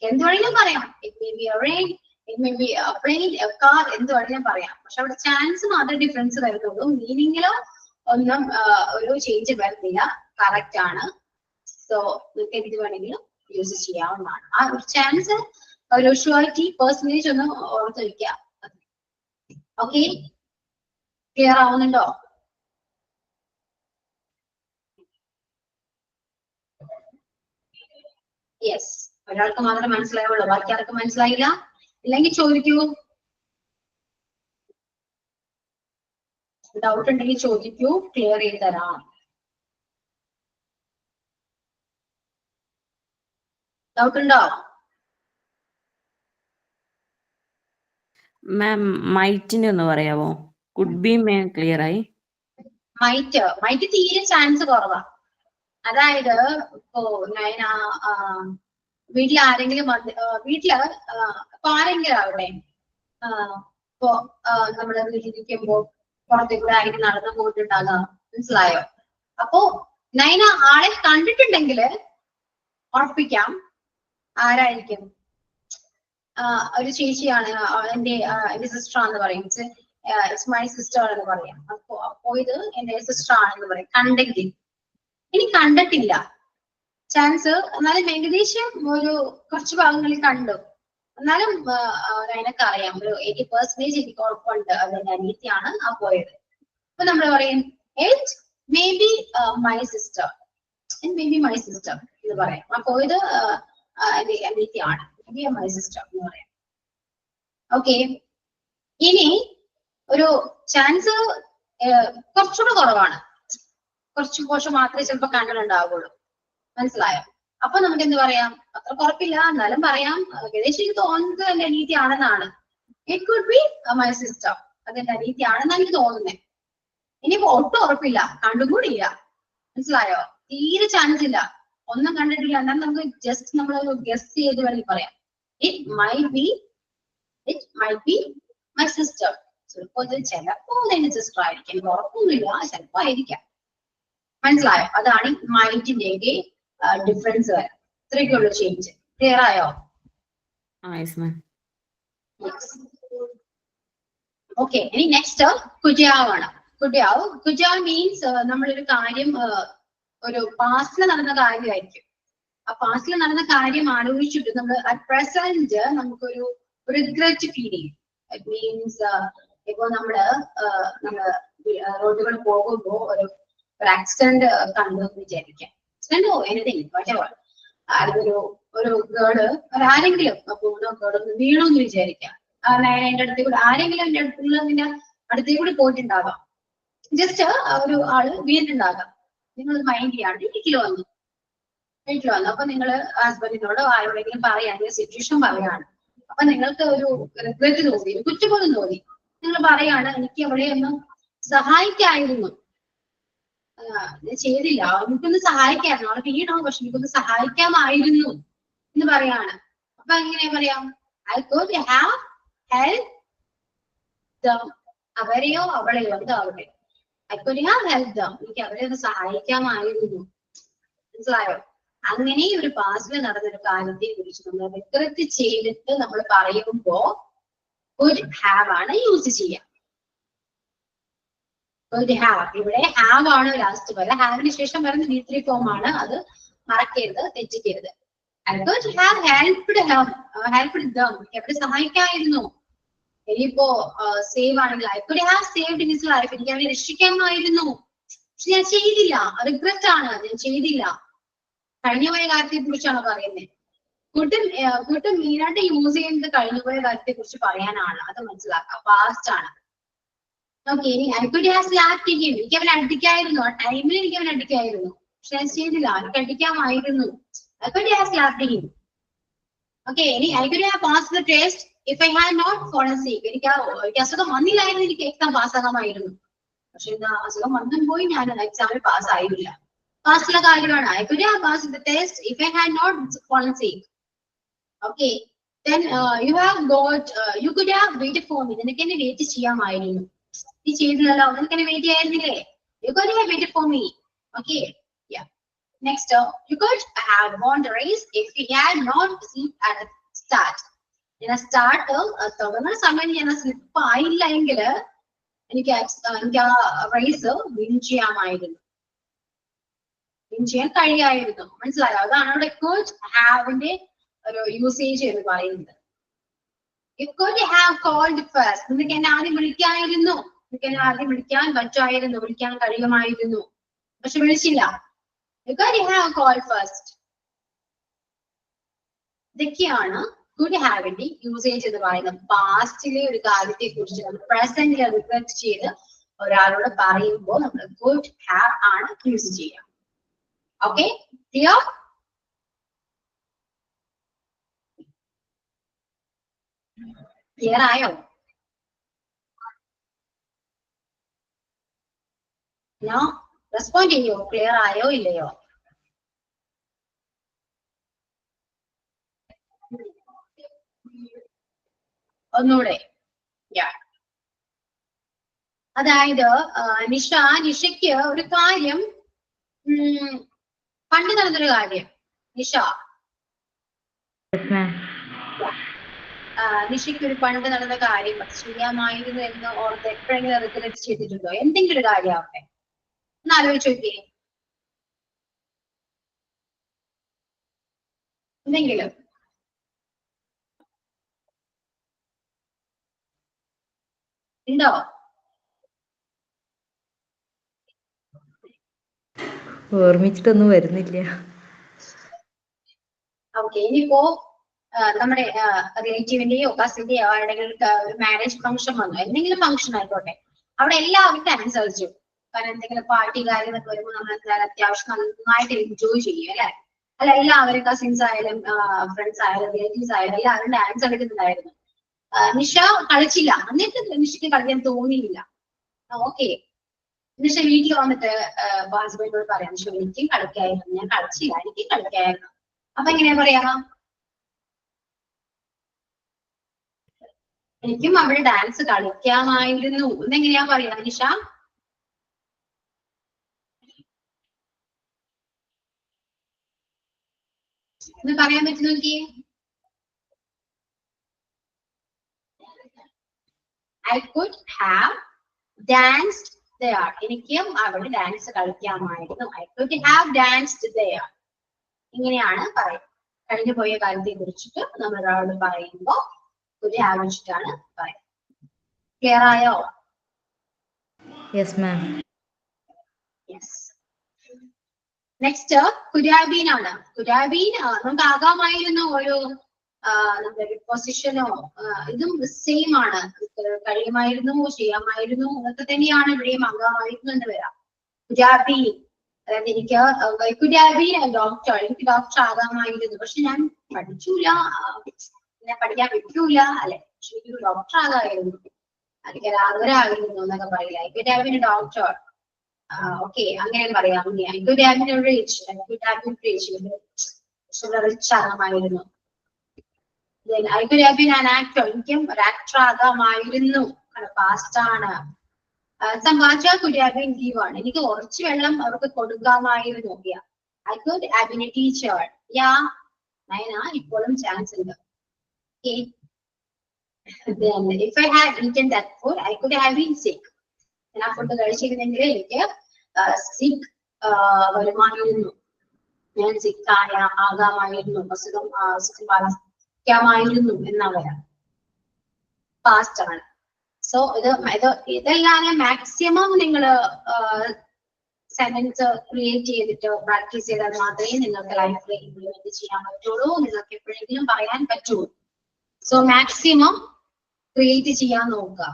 എന്ത് വേണമെങ്കിലും പറയാം. It may be a rain, it may be a plain, a car, എന്ത് വേണമെങ്കിലും പറയാം. പക്ഷെ അവിടെ ചാൻസ് മാത്രമേ ഡിഫറൻസ് വരുന്നുള്ളൂ, മീനിങ്ങിലോ ഒന്നും ഒരു ചേഞ്ച് വരുന്നില്ല, കറക്റ്റ് ആണ്. സോ നിങ്ങൾക്ക് എന്ത് വേണമെങ്കിലും യൂസ് ചെയ്യാവുന്നതാണ്. ആ ഒരു ചാൻസ്, ഒരു ഷുവർട്ടി പെർസെന്റേജ് ഒന്ന് ഓർത്ത് വയ്ക്കുക. ഓക്കെ, ക്ലിയർ ആവുന്നുണ്ടോ? യെസ്, ഒരാൾക്ക് മാത്രം മനസ്സിലാവുള്ളൂ, ബാക്കി ആർക്കും മനസ്സിലായില്ല. ഇല്ലെങ്കിൽ ചോദിക്കൂ, ഡൗട്ട് ഉണ്ടെങ്കിൽ ചോദിക്കൂ, ക്ലിയർ ചെയ്ത് തരാം. ഡൗട്ട് ഉണ്ടോ? മാം മൈറ്റിന്റെ ഒന്ന് പറയാവോ? കുഡ് ബി മേ ക്ലിയർ ആയി. മൈറ്റ് തീരെ ചാൻസ് കുറവാ. അതായത് ഇപ്പോ വീട്ടിൽ ആരെങ്കിലും ഇപ്പൊ ആരെങ്കിലും അവിടെ ഇപ്പോ നമ്മള് വീട്ടിലിരിക്കുമ്പോൾ പുറത്തേക്ക് കൂടെ ആരെങ്കിലും നടന്നു പോയിട്ടുണ്ടാകാം, മനസ്സിലായോ? അപ്പോ നൈന ആളെ കണ്ടിട്ടുണ്ടെങ്കിൽ ഉറപ്പിക്കാം ആരായിരിക്കും, ഒരു ചേച്ചിയാണ്, എന്റെ സിസ്റ്റർ ആണെന്ന് പറയും, ഇറ്റ്സ് മൈ സിസ്റ്റർ എന്ന് പറയാം. അപ്പോ ഇത് എന്റെ സിസ്റ്റർ ആണെന്ന് പറയും കണ്ടെങ്കിൽ. ഇനി കണ്ടിട്ടില്ല, ചാൻസ് എന്നാലും ഏകദേശം ഒരു കുറച്ച് ഭാഗങ്ങളിൽ കണ്ടു, എന്നാലും അതിനൊക്കെ അറിയാം, ഒരു 80% എനിക്ക് ഉറപ്പുണ്ട് അതിന്റെ അനിയത്തിയാണ് ആ പോയത്. അപ്പൊ നമ്മൾ പറയും it may be my sister, may be my sister എന്ന് പറയാം. ആ പോയത് അനിയത്തിയാണ്, മേ ബി മൈ സിസ്റ്റർ എന്ന് പറയാം. ഓക്കെ, ഇനി ഒരു ചാൻസ് കുറച്ചുകൂടെ കുറവാണ്, കുറച്ച് മാത്രമേ ചിലപ്പോൾ കണ്ടിട്ടുണ്ടാവുള്ളൂ, മനസ്സിലായോ? അപ്പൊ നമുക്ക് എന്ത് പറയാം, അത്ര കുറപ്പില്ല എന്നാലും പറയാം, ഏകദേശം എനിക്ക് തോന്നുന്നത് എന്റെ അനീതി ആണെന്നാണ്. It could be my sister, അതെന്റെ അനീതി ആണെന്നാണ് എനിക്ക് തോന്നുന്നത്. ഇനിയിപ്പോ ഒട്ടും ഉറപ്പില്ല, കണ്ടും കൂടി ഇല്ല, മനസ്സിലായോ? തീരെ ചാൻസ് ഇല്ല, ഒന്നും കണ്ടിട്ടില്ല, എന്നാൽ നമുക്ക് ജസ്റ്റ് നമ്മൾ ഗസ് ചെയ്ത് വേണമെങ്കിൽ പറയാം it might be my sister. ചിലപ്പോ എന്റെ സിസ്റ്റർ ആയിരിക്കും, എനിക്ക് ഉറപ്പൊന്നുമില്ല, ചിലപ്പോ ആയിരിക്കാം, മനസ്സിലായോ? അതാണ് മൈറ്റിന്റെ ഡിഫറൻസ് വരാം. ഇത്രയൊക്കെയുള്ള ചേഞ്ച്. ക്ലിയർ ആയോ? ഓക്കെ, ഇനി നെക്സ്റ്റ് കുജാവാണ്. കുജാവ് മീൻസ് നമ്മളൊരു കാര്യം ഒരു പാസ്റ്റിൽ നടന്ന കാര്യമായിരിക്കും. ആ പാസ്റ്റിൽ നടന്ന കാര്യം ആലോചിച്ചിട്ട് നമ്മൾ അറ്റ് പ്രസന്റ് നമുക്കൊരു റിഗ്രറ്റ് ഫീൽ ചെയ്യും. ഇറ്റ് മീൻസ് ഇപ്പൊ നമ്മള് റോഡുകൾ പോകുമ്പോ ഒരു ആക്സിഡന്റ് കണ്ടു എന്ന് വിചാരിക്കാം, ആക്സിഡന്റോ എനിത്തിങ് whatever, ഒരു ഗേള് ആരെങ്കിലും വീണു എന്ന് വിചാരിക്കാം, എന്റെ അടുത്തേക്ക് കൂടെ ആരെങ്കിലും എന്റെ അടുത്തുള്ളതിന്റെ അടുത്തേക്ക് കൂടി പോയിട്ടുണ്ടാകാം, ജസ്റ്റ് ഒരു ആള് വീണിട്ടുണ്ടാകാം. നിങ്ങൾ മൈൻഡ് ചെയ്യാണ്ട് വീട്ടിൽ വന്നു, അപ്പൊ നിങ്ങൾ ഹസ്ബൻഡിനോടോ ആരോടെങ്കിലും പറയാൻ സിറ്റുവേഷൻ പറയാണ്. അപ്പൊ നിങ്ങൾക്ക് ഒരു റിഗ്രറ്റ് തോന്നി, ഒരു കുറ്റബോധം തോന്നി, നിങ്ങൾ പറയാണ് എനിക്ക് അവളെ ഒന്ന് സഹായിക്കായിരുന്നു, ഞാൻ ചെയ്തില്ല, എനിക്കൊന്ന് സഹായിക്കായിരുന്നു, അവളെ വീണോ പക്ഷെ എനിക്കൊന്ന് സഹായിക്കാമായിരുന്നു എന്ന് പറയാണ്. അപ്പൊ എങ്ങനെ പറയാം, I could have help them, അവരെയോ അവളെയോ എന്താവട്ടെ, I could have help them, എനിക്ക് അവരെ ഒന്ന് സഹായിക്കാമായിരുന്നു, മനസ്സിലായോ? അങ്ങനെ ഒരു പാസ്റ്റിൽ നടന്നൊരു കാര്യത്തെ കുറിച്ച് നമ്മൾ റിഗ്രറ്റ് ചെയ്തിട്ട് നമ്മൾ പറയുമ്പോ കുഡ് ഹാവ് ആണ് യൂസ് ചെയ്യാം. ഇവിടെ ഹാവ് ആണ് ലാസ്റ്റ് വരെ, ഹാവിന് ശേഷം വരുന്ന V3 ഫോം ആണ്, അത് മറക്കരുത്, തെറ്റിക്കരുത്. I could have helped them, എവിടെ സഹായിക്കായിരുന്നു. ഇനിയിപ്പോ സേവ് ആണെങ്കിൽ I could have saved his life, എനിക്ക് അവരെ രക്ഷിക്കാമായിരുന്നു, പക്ഷെ ഞാൻ ചെയ്തില്ല, റിഗ്രറ്റ് ആണ്, ഞാൻ ചെയ്തില്ല. കഴിഞ്ഞുപോയ കാര്യത്തെ കുറിച്ചാണ് പറയുന്നത്. കുഡ് മെയിനായിട്ട് യൂസ് ചെയ്യുന്നത് കഴിഞ്ഞുപോയ കാര്യത്തെ കുറിച്ച് പറയാനാണ്, അത് മനസ്സിലാക്കാം, പാസ്റ്റ് ആണ്. ഓക്കെ, ഇനി I could have slapped him, എനിക്ക് അവനെ അടിക്കായിരുന്നു, ആ ടൈമിൽ എനിക്ക് അവനെ അടിക്കായിരുന്നു, പക്ഷെ ഞാൻ ചെയ്തില്ല, എനിക്ക് അടിക്കാമായിരുന്നു. I could have slapped him. Okay, ഇനി I could have passed the test if I had not fallen sick, എനിക്ക് അസുഖം വന്നില്ലായിരുന്നു, എനിക്ക് എക്സാം പാസ്സാകാമായിരുന്നു, പക്ഷെ എന്താ അസുഖം വന്നും പോയി, ഞാൻ എക്സാമിൽ പാസ്സായില്ല. പാസ്റ്റുള്ള കാര്യമാണ്. I could have passed the test if I had not fallen sick. Okay, then you could have waited for me, നിനക്ക് എന്നെ വെയിറ്റ് ചെയ്യാമായിരുന്നു, നീ ചെയ്തില്ലല്ലോ, നിനക്ക് എന്നെ wait ചെയ്യായിരുന്നില്ലേ, you could have waited for me. Okay, yeah. Next, you could have won the race if you had not slipped at the start. ഞാൻ start തുടങ്ങുന്ന സമയം ഞാൻ സ്ലിപ്പ് ആയില്ല എങ്കിൽ എനിക്ക് ആ റേസ് വിൻ ചെയ്യാമായിരുന്നു, വിൻ ചെയ്യാൻ കഴിയായിരുന്നു, മനസ്സിലായോ? അതാണ് അവിടെ could haveന്റെ ഒരു യൂസേജ് എന്ന് പറയുന്നത്. You could have called first, നിനക്ക് എന്നെ ആദ്യം വിളിക്കാമായിരുന്നു, നിനക്ക് എന്നെ ആദ്യം വിളിക്കാൻ പറ്റുമായിരുന്നു, വിളിക്കാൻ കഴിയുമായിരുന്നു, പക്ഷെ വിളിച്ചില്ല. You could have called first. ഇതൊക്കെയാണ് could haveന്റെ യൂസേജ് എന്ന് പറയുന്നത്. പാസ്റ്റിലെ ഒരു കാര്യത്തെ കുറിച്ച് നമ്മൾ പ്രസന്റിൽ റിഫ്ലക്ട് ചെയ്ത് ഒരാളോട് പറയുമ്പോൾ നമ്മൾ could have ആണ് യൂസ് ചെയ്യുക. Okay, clear? ക്ലിയർ ആയോ? റെസ്പോണ്ട് ചെയ്യോ, ക്ലിയർ ആയോ ഇല്ലയോ? ഒന്നുകൂടെ അതായത് നിഷയ്ക്ക് ഒരു കാര്യം പണ്ട് നടന്നൊരു കാര്യം നിഷയ്ക്ക് ഒരു പണ്ട് നടന്ന കാര്യം ചെയ്യാമായിരുന്നു എന്ന് ഓർത്ത് എപ്പോഴെങ്കിലും റിഗ്രറ്റ് ചെയ്തിട്ടുണ്ടോ? എന്തെങ്കിലും ഒരു കാര്യമാവട്ടെ, ഒന്ന് ആലോചിച്ച് നോക്കിയേ. എന്തെങ്കിലും ഉണ്ടോ? ഓർമ്മിച്ചിട്ടൊന്നും വരുന്നില്ല. ഓക്കെ, ഇനിയിപ്പോ നമ്മുടെ റിലേറ്റീവിന്റെയോ കസിന്റെയോ ആരുടെങ്കിലും ഒരു മാരേജ് ഫംഗ്ഷൻ വന്നു, എന്തെങ്കിലും ഫംഗ്ഷൻ ആയിക്കോട്ടെ, അവിടെ എല്ലാവരും ഡാൻസ് കളിച്ചു. കാരണം എന്തെങ്കിലും പാർട്ടി കാര്യങ്ങളൊക്കെ വരുമ്പോൾ നമ്മൾ എന്തായാലും അത്യാവശ്യം നന്നായിട്ട് എൻജോയ് ചെയ്യും അല്ലെ? അല്ല, എല്ലാവരും കസിൻസ് ആയാലും ഫ്രണ്ട്സ് ആയാലും റിലേറ്റീവ്സ് ആയാലും എല്ലാവരും ഡാൻസ് കളിക്കുന്നുണ്ടായിരുന്നു. നിഷ കളിച്ചില്ല, എന്നിട്ട് നിഷയ്ക്ക് കളിക്കാൻ തോന്നിയില്ല. ഓക്കെ, നിഷ വീട്ടിൽ വന്നിട്ട് ഹസ്ബൻഡിനോട് പറയാം, നിഷ എനിക്കും കളിക്കായിരുന്നു, ഞാൻ കളിച്ചില്ല, എനിക്ക് കളിക്കായിരുന്നു. അപ്പൊ എങ്ങനെയാ പറയാ? എനിക്കും അവിടെ ഡാൻസ് കളിക്കാമായിരുന്നു എന്നെങ്ങനെയാ പറയാ നിഷ? ഒന്ന് പറയാൻ പറ്റും നോക്കിയേ. I could have danced there. എനിക്കും അവിടെ dance കളിക്കാമായിരുന്നു. I could have danced there. ഇങ്ങനെയാണ് പറയുന്നത്. കഴിഞ്ഞു പോയ കാര്യത്തെ കുറിച്ചിട്ട് നമ്മൾ ഒരാളോട് പറയുമ്പോ could have വെച്ചിട്ടാണ് പറയുന്നത്. ക്ലിയർ ആയോ? Yes ma'am. യെസ്. നെക്സ്റ്റ് കുര്യാബീൻ ആണ്. കുര്യാബീൻ നമുക്ക് ആകാമായിരുന്നു ഒരു പൊസിഷനോ, ഇതും സെയിം ആണ്. കഴിയുമായിരുന്നു, ചെയ്യാമായിരുന്നു, അതൊക്കെ തന്നെയാണ് ഇവിടെയും ആകാമായിരുന്നു എന്ന് വരാം. കുര്യാബീൻ, അതായത് എനിക്ക് ഡോക്ടർ, എനിക്ക് ഡോക്ടർ ആകാമായിരുന്നു, പക്ഷെ ഞാൻ പഠിച്ചൂല, ഞാൻ പഠിക്കാൻ പറ്റൂല അല്ലെ, പക്ഷെ എനിക്കൊരു ഡോക്ടർ ആകാമായിരുന്നു, അല്ലെങ്കിൽ ആഗ്രഹമായിരുന്നു എന്നൊക്കെ പറയില്ല. കുര്യാബീൻ ഡോക്ടർ, ഓക്കെ, അങ്ങനെ പറയാം. കുര്യാബീൻ rich ആകാമായിരുന്നു. I could have been an actor. എനിക്കും ഒരു ആക്ടർ ആകാമായിരുന്നു, പാസ്റ്റ് ആണ്. സംഭാഷ could have been given. എനിക്ക് കുറച്ച് വെള്ളം അവർക്ക് കൊടുക്കാമായിരുന്നു. I could have been a teacher. Nayana ഇപ്പോഴും ചാൻസ് ഉണ്ട്. Then if I had eaten that food, I could have been sick. ഞാൻ ആ ഫുഡ് കഴിച്ചിരുന്നെങ്കിൽ എനിക്ക് സിക്ക് വരുമായിരുന്നു, ഞാൻ സിക്ക് ആകാമായിരുന്നു, അസുഖം ബാധിക്കാമായിരുന്നു എന്നാ വരാം. പാസ്റ്റ് ആണ്. സോ ഇതെല്ലാം മാക്സിമം നിങ്ങൾ സെന്റൻസ് ക്രിയേറ്റ് ചെയ്തിട്ട് പ്രാക്ടീസ് ചെയ്താൽ മാത്രമേ നിങ്ങൾക്ക് ലൈഫിൽ ഇംപ്ലിമെന്റ് ചെയ്യാൻ പറ്റുള്ളൂ, നിങ്ങൾക്ക് എപ്പോഴെങ്കിലും പറയാൻ പറ്റുള്ളൂ. സോ മാക്സിമം ക്രിയേറ്റ് ചെയ്യാൻ നോക്കുക.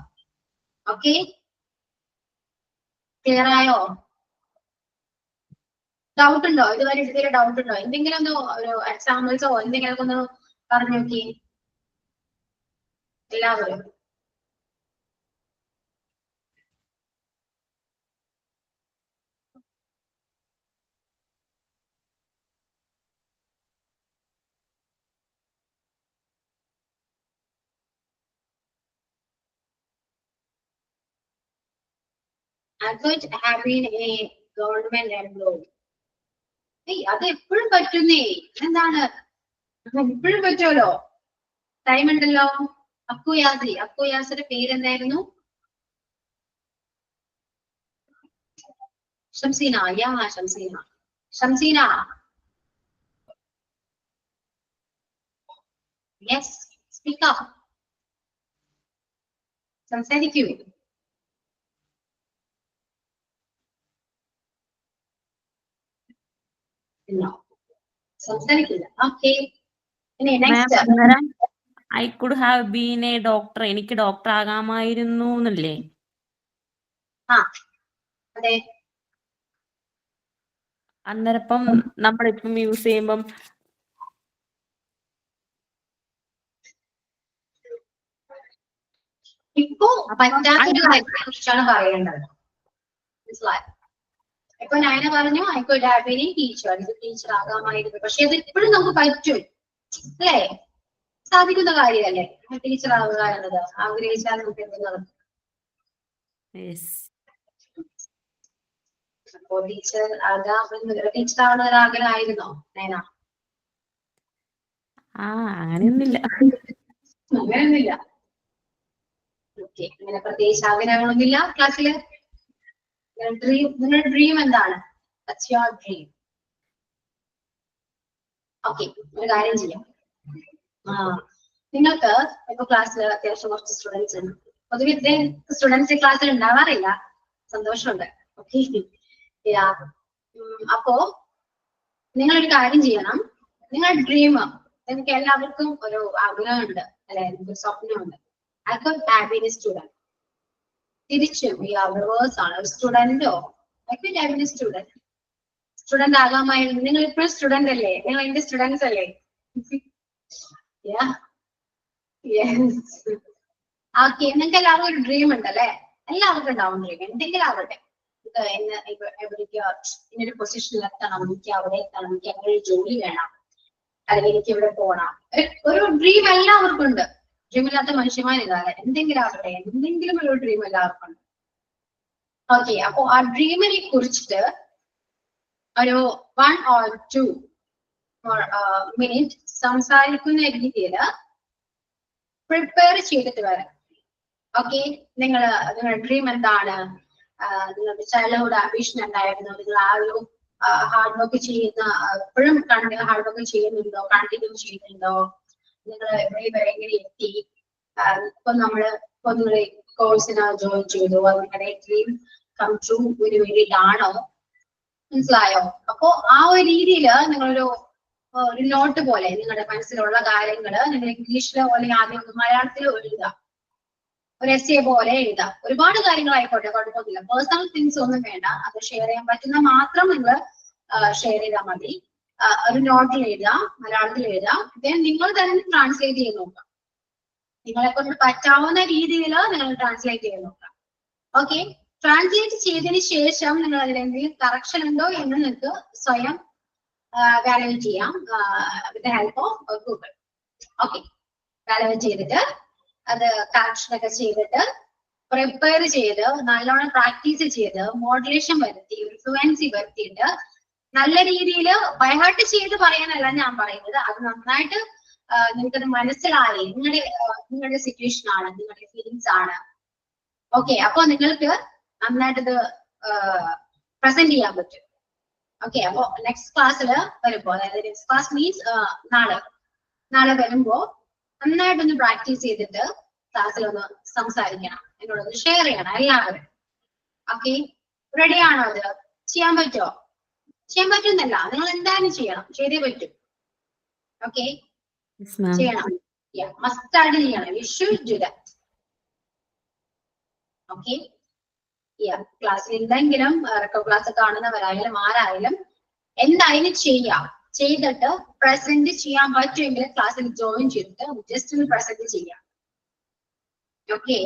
ഓക്കെ, ക്ലിയർ ആയോ? ഡൗട്ട് ഉണ്ടോ? ഇതുവരെ എന്തെങ്കിലും ഡൗട്ട് ഉണ്ടോ? എന്തെങ്കിലും ഒന്ന് ഒരു എക്സാമ്പിൾസോ എന്തെങ്കിലും ഒന്ന് പറഞ്ഞു നോക്കി എല്ലാവരും. I could have been a government employee. അത് എപ്പോഴും പറ്റുന്നേ, എന്താണ് എപ്പോഴും പറ്റുമല്ലോ, ടൈം ഉണ്ടല്ലോ. അക്കുയാസിന്റെ പേരെന്തായിരുന്നു? Shamseena. Shamseena. Yes, speak up, സംസാരിക്കൂ. സംസാരിക്കില്ല. ഓക്കെ, ഇനി next. I could have been a doctor. എനിക്ക് ഡോക്ടർ ആകാമായിരുന്നു എന്നല്ലേ? അതെ. അന്നേരപ്പം നമ്മളിപ്പം യൂസ് ചെയ്യുമ്പം ഇപ്പൊ പറ്റാത്തൊരു കാര്യത്തെ കുറിച്ചാണ് പറയേണ്ടത്, മനസ്സിലായോ? ഇപ്പൊ നയന പറഞ്ഞു I could have been A teacher, ഇത് ടീച്ചർ ആകാമായിരുന്നു, പക്ഷെ അത് ഇപ്പോഴും നമുക്ക് പറ്റും അല്ലേ? സാധിക്കുന്ന കാര്യമല്ലേ ടീച്ചർ ആവുക എന്നത്. ആഗ്രഹിച്ചാൽ നമുക്ക് എന്ത് നടക്കും. അപ്പോ ടീച്ചർ ടീച്ചർ ആവുന്ന ഒരു ആഗ്രഹമായിരുന്നോ നയന? അങ്ങനെയൊന്നുമില്ല. അങ്ങനെയൊന്നുമില്ല. ഓക്കെ, അങ്ങനെ പ്രത്യേകിച്ച് ആഗ്രഹങ്ങളൊന്നുമില്ല ക്ലാസ്സില്. നിങ്ങളുടെ ഡ്രീം എന്താണ്? What's your dream? ഓക്കെ, ഒരു കാര്യം ചെയ്യാം. നിങ്ങൾക്ക് ഇപ്പൊ ക്ലാസ്സിൽ അത്യാവശ്യം കുറച്ച് സ്റ്റുഡൻസ് ഉണ്ട്. പൊതുവെ ഇത്രയും സ്റ്റുഡൻസ് ക്ലാസ്സിൽ ഉണ്ടാവാറില്ല. സന്തോഷമുണ്ട്. ഓക്കെ, അപ്പോ നിങ്ങളൊരു കാര്യം ചെയ്യണം. നിങ്ങളുടെ ഡ്രീം, നിങ്ങൾക്ക് എല്ലാവർക്കും ഒരു ആഗ്രഹമുണ്ട് അല്ലെ, ഒരു സ്വപ്നമുണ്ട്. I could have been a student. തിരിച്ചും ഈ റിവേഴ്സ് ആണ്. ഒരു സ്റ്റുഡന്റോ I could have been a student. Student ആകാമായിരുന്നു. നിങ്ങൾ ഇപ്പോഴും സ്റ്റുഡന്റ് അല്ലേ? നിങ്ങൾ എന്റെ സ്റ്റുഡൻസ് അല്ലേ? ഓക്കെ, നിങ്ങൾക്ക് എല്ലാവർക്കും ഒരു ഡ്രീം ഉണ്ട് അല്ലെ? എല്ലാവർക്കും ഉണ്ടാവും ഡ്രീം, എന്തെങ്കിലും ആവട്ടെ. ഇന്നൊരു പൊസിഷനിൽ എത്തണം, എനിക്ക് അവിടെ എത്തണം, എനിക്ക് അങ്ങനെ ഒരു ജോലി വേണം, അല്ലെങ്കിൽ എനിക്ക് ഇവിടെ പോകണം. ഒരു ഡ്രീം എല്ലാവർക്കും ഉണ്ട്. ഡ്രീം ഇല്ലാത്ത മനുഷ്യന്മാരില്ലാതെ എന്തെങ്കിലും ആവട്ടെ, എന്തെങ്കിലും ഒരു ഡ്രീം എല്ലാവർക്കും ഉണ്ട്. ഓക്കെ, അപ്പൊ ആ ഡ്രീമിനെ കുറിച്ചിട്ട് ഒരു 1 or 2 മിനിറ്റ് സംസാരിക്കുന്ന രീതിയിൽ പ്രിപ്പയർ ചെയ്തിട്ട് വരാം. ഓക്കെ, നിങ്ങളുടെ ഡ്രീം എന്താണ്? നിങ്ങളുടെ ചൈൽഡ്ഹുഡ് ആംബിഷൻ എന്തായിരുന്നു? നിങ്ങൾ ആ ഒരു ഹാർഡ് വർക്ക് ചെയ്യുന്ന, എപ്പോഴും ഹാർഡ് വർക്ക് ചെയ്യുന്നുണ്ടോ, കണ്ടിന്യൂ ചെയ്യുന്നുണ്ടോ? നിങ്ങൾ എങ്ങനെ എത്തി? ഇപ്പൊ നിങ്ങൾ കോഴ്സിന് ജോയിൻ ചെയ്തു, അത് നിങ്ങളുടെ ഡ്രീം കം ട്രൂ വേണ്ടിയിട്ടാണോ? മനസ്സിലായോ? അപ്പോ ആ ഒരു രീതിയിൽ നിങ്ങളൊരു നോട്ട് പോലെ നിങ്ങളുടെ മനസ്സിലുള്ള കാര്യങ്ങള് നിങ്ങൾ ഇംഗ്ലീഷിലോ അല്ലെങ്കിൽ ആദ്യം മലയാളത്തിലോ എഴുതുക. ഒരു എസ്സേ പോലെ എഴുതാം. ഒരുപാട് കാര്യങ്ങളായിക്കോട്ടെ, കുഴപ്പമൊന്നുമില്ല. പേഴ്സണൽ തിങ്സ് ഒന്നും വേണ്ട. അത് ഷെയർ ചെയ്യാൻ പറ്റുന്ന മാത്രം നിങ്ങൾ ഷെയർ ചെയ്താൽ മതി. ഒരു നോട്ടിൽ എഴുതാം, മലയാളത്തിൽ എഴുതാം. നിങ്ങൾ തന്നെ ട്രാൻസ്ലേറ്റ് ചെയ്ത് നോക്കാം. നിങ്ങളെ കൊണ്ട് പറ്റാവുന്ന രീതിയിൽ നിങ്ങൾ ട്രാൻസ്ലേറ്റ് ചെയ്ത് നോക്കാം. ഓക്കെ, ട്രാൻസ്ലേറ്റ് ചെയ്തതിന് ശേഷം നിങ്ങൾ അതിലെന്തെങ്കിലും കറക്ഷൻ ഉണ്ടോ എന്ന് നിങ്ങൾക്ക് സ്വയം വാലുവേറ്റ് ചെയ്യാം with help of Google. Okay, valuate ചെയ്തിട്ട് അത് കറക്ഷൻ ഒക്കെ ചെയ്തിട്ട് പ്രിപ്പയർ ചെയ്ത് നല്ലോണം പ്രാക്ടീസ് ചെയ്ത് മോഡുലേഷൻ വരുത്തി ഒരു ഫ്ലുവൻസി വരുത്തിയിട്ട് നല്ല രീതിയിൽ ബൈഹാർട്ട് ചെയ്ത് പറയാനല്ല ഞാൻ പറയുന്നത്. അത് നന്നായിട്ട് നിങ്ങൾക്കത് മനസ്സിലായി, നിങ്ങളുടെ സിറ്റുവേഷൻ ആണ്, നിങ്ങളുടെ ഫീലിങ്സ് ആണ്. ഓക്കെ, അപ്പൊ നിങ്ങൾക്ക് നന്നായിട്ടത് പ്രസന്റ് ചെയ്യാൻ പറ്റും. ഓക്കെ, അപ്പൊ നെക്സ്റ്റ് ക്ലാസ്സിൽ വരുമ്പോ, അതായത് നെക്സ്റ്റ് ക്ലാസ് മീൻസ് നാളെ വരുമ്പോ നന്നായിട്ടൊന്ന് പ്രാക്ടീസ് ചെയ്തിട്ട് ക്ലാസ്സിൽ ഒന്ന് സംസാരിക്കണം, എന്നോടൊന്ന് ഷെയർ ചെയ്യണം എല്ലാവരും. ഓക്കെ, റെഡി ആണോ? അത് ചെയ്യാൻ പറ്റുമോ? ചെയ്യാൻ പറ്റുന്നല്ല, നിങ്ങൾ എന്തായാലും ചെയ്യണം, ചെയ്തേ പറ്റും. ഓക്കെ, ചെയ്യണം, മസ്റ്റായിട്ട് ചെയ്യണം. You should do that. Okay, ക്ലാസ്സിൽ എന്തെങ്കിലും റെക്കോർഡ് ക്ലാസ് കാണുന്നവരായാലും ആരായാലും എന്തായാലും ചെയ്യാം. ചെയ്തിട്ട് പ്രസന്റ് ചെയ്യാൻ പറ്റുമെങ്കിൽ ക്ലാസ്സിൽ ജോയിൻ ചെയ്തിട്ട് ജസ്റ്റ് ഒന്ന് പ്രസന്റ് ചെയ്യാം. ഓക്കെ,